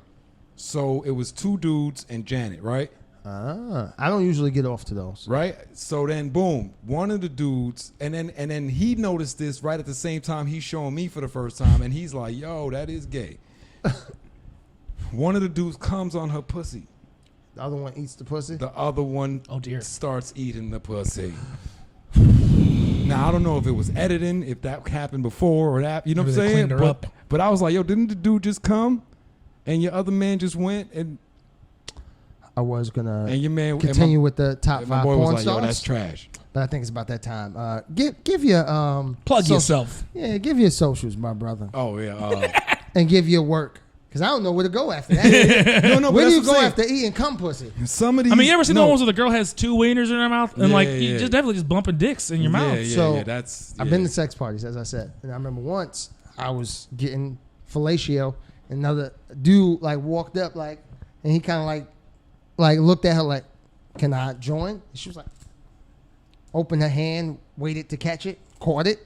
So it was 2 dudes and Janet, right?
I don't usually get off to those.
Right. So then, boom, one of the dudes, and then he noticed this right at the same time he's showing me for the first time, and he's like, "Yo, that is gay." One of the dudes comes on her pussy.
The other one eats the pussy.
The other one,
Oh, dear.
starts eating the pussy. Now I don't know if it was editing, if that happened before or that. You know
Maybe
what I'm
they
saying?
cleaned her up.
But I was like, "Yo, didn't the dude just come?" And your other man just went, and
I was gonna
your man
continue with the top
and my
5
boy
porn
was like,
stars,
"Yo, that's trash."
but I think it's about that time. Give your
Plug
social-
yourself.
Yeah, give your socials, my brother,
Oh yeah.
and give your work. Because I don't know where to go after that.
No,
Where
but
do you
that's
go
what I'm
after eating cum pussy?
saying. Some of these.
I mean, you ever seen the
no.
ones where the girl has 2 wieners in her mouth and
Yeah,
like
yeah,
you
yeah.
just definitely just bumping dicks in your mouth?
Yeah,
So,
yeah, that's.
I've been to sex parties, as I said, and I remember once I was getting fellatio, and another dude like walked up like, and he kind of like looked at her like, "Can I join?" And she was like, opened her hand, waited to catch it, caught it,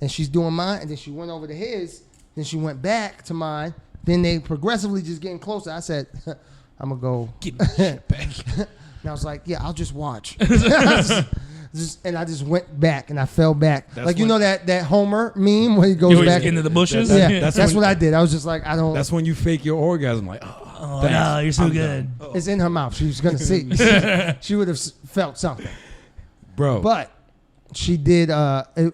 and she's doing mine, and then she went over to his, then she went back to mine. Then they progressively just getting closer. I said, "I'm gonna go."
Get my shit back.
And I was like, "Yeah, I'll just watch." And I just went back and I fell back.
That's
like you
when-
know that Homer meme where he
You
goes
always
back
get into the bushes.
Yeah,
That's
that's
when-
what I did. I was just like, I don't.
That's when you fake your orgasm, like,
Oh
thanks.
no, you're so
I'm
good.
done.
It's in her mouth. She was gonna see. She would have felt something.
Bro.
But she did. It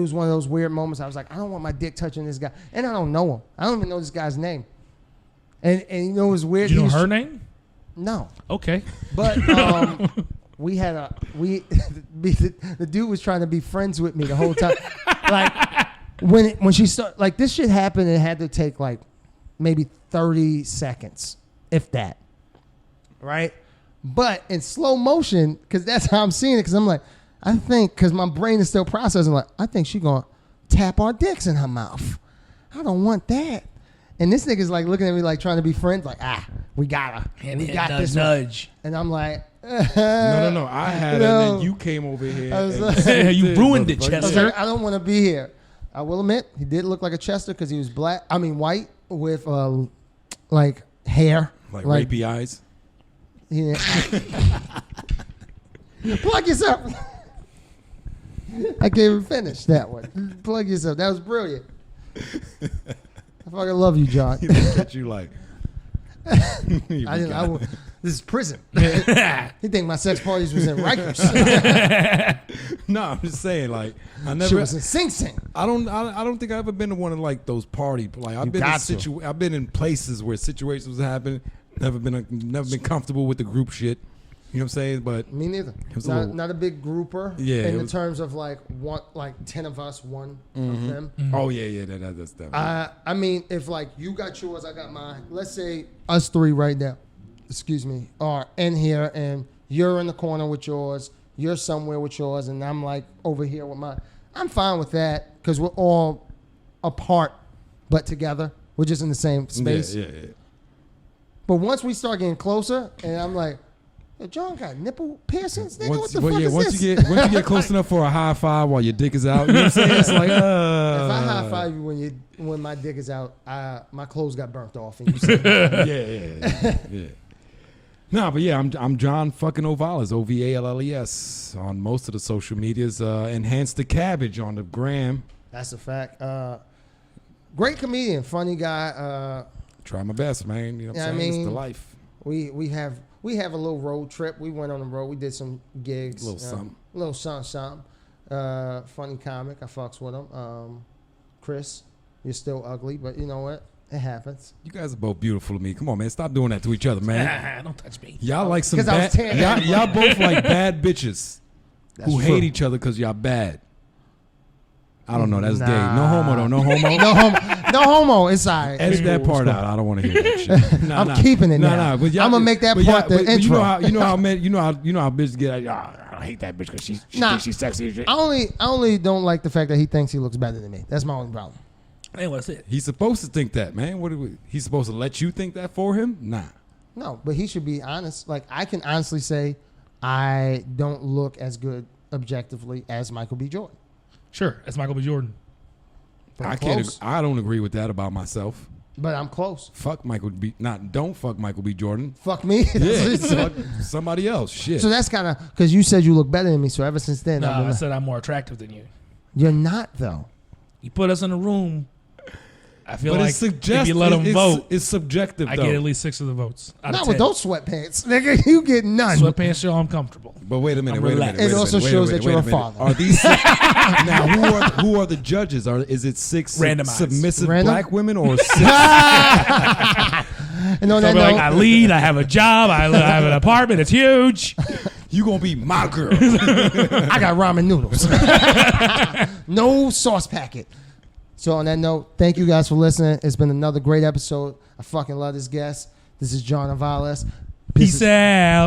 was one of those weird moments. I was like, I don't want my dick touching this guy, and I don't know him. I don't even know this guy's name. And you know, it was weird.
Do you know her name?
No.
Okay.
But we had the dude was trying to be friends with me the whole time. Like when she started, like this shit happened, it had to take like maybe 30 seconds, if that. Right? But in slow motion, because that's how I'm seeing it, because I'm like, I think, because my brain is still processing, like, I think she's going to tap our dicks in her mouth. I don't want that. And this nigga's like looking at me like trying to be friends, like, we got her.
And
we got this
nudge.
one. And I'm like,
No. I had it, and then you came over here.
I was
and
like-
You ruined it,
I was
Chester.
like, I don't want to be here. I will admit, he did look like a Chester because he was white with like hair.
Like rapey eyes.
Yeah. Plug yourself. I can't even finish that one. Plug yourself. That was brilliant. I fucking love you, John.
He looked at you like.
This is prison. He think my sex parties was in Rikers.
No, I'm just saying, like, I
She
never.
was in Sing Sing.
I don't think I've ever been to one of like those party. Like I've been I've been in places where situations was happening. Never been comfortable with the group shit. You know what I'm saying? But
Me neither.
was a
Not,
little-
not a big grouper.
Yeah,
In
it
the
was-
terms of like 10 of us, one of them.
oh yeah, that's that.
I mean, if like you got yours, I got mine. Let's say us three right now, excuse me, are in here, and you're in the corner with yours, you're somewhere with yours, and I'm like over here with mine. I'm fine with that because we're all apart but together. We're just in the same space.
Yeah.
But once we start getting closer, and I'm like, yo, John got nipple piercings? Nigga, what the fuck is
once
this?
you get close enough for a high five while your dick is out, you know what I'm saying? It's like,
If I high five you when my dick is out, my clothes got burnt off, and you say,
yeah. No, but yeah, I'm John fucking Ovales, Ovalles, on most of the social medias. Enhance the Cabbage on the gram.
that's a fact. Great comedian, funny guy.
Try my best, man. You know what
Yeah,
I'm
I
saying?
mean,
It's the life.
We have a little road trip. We went on the road. We did some gigs.
Little something.
Little something. Funny comic. I fucks with him. Chris, you're still ugly, but you know what? It happens.
You guys are both beautiful to me. Come on, man. Stop doing that to each other, man.
Don't touch me.
Y'all like some
'Cause I was
bad.
tan.
Y'all both like bad bitches
That's
who
true.
hate each other because y'all bad. I don't know. That's gay. No
Nah.
homo though. No homo.
No homo. No homo. It's all right.
Edit that part out. I don't want to hear that shit. Nah,
I'm keeping it
Nah,
now.
but y'all-
I'm gonna make that
but
part
y'all-
the
but
intro.
You know how bitches get. I hate that bitch because she
Nah.
thinks she's sexy as shit.
I only don't like the fact that he thinks he looks better than me. That's my only problem.
Hey, what's it?
He's supposed to think that, man. He's supposed to let you think that for him? Nah.
No, but he should be honest. Like, I can honestly say I don't look as good objectively as Michael B. Jordan.
Sure, that's Michael B. Jordan.
But I'm
I can't.
close.
I don't agree with that about myself.
But I'm close.
Fuck Michael B. Don't fuck Michael B. Jordan.
Fuck me.
Yeah, fuck somebody else. Shit.
So that's kind of because you said you look better than me. So ever since then,
No,
I've
I
been
said I'm more attractive than you.
you're not though.
You put us in a room. I feel
but
like
it's suggestive.
if you let them vote,
It's subjective.
I
though.
get at least 6 of the votes. Out
Not
of
with
10.
those sweatpants, nigga. You get none.
Sweatpants show I'm comfortable.
But wait a minute.
I'm
Wait a
relaxed.
minute.
It also shows that you're a father.
Are these now? Who are the judges? Is it 6
Randomized.
submissive
Random?
black women or 6?
And on
So
that
I'll be like,
note,
I lead. I have a job. I have an apartment. It's huge.
You gonna be my girl?
I got ramen noodles. No sauce packet. So on that note, thank you guys for listening. It's been another great episode. I fucking love this guest. This is John Avales.
Peace out.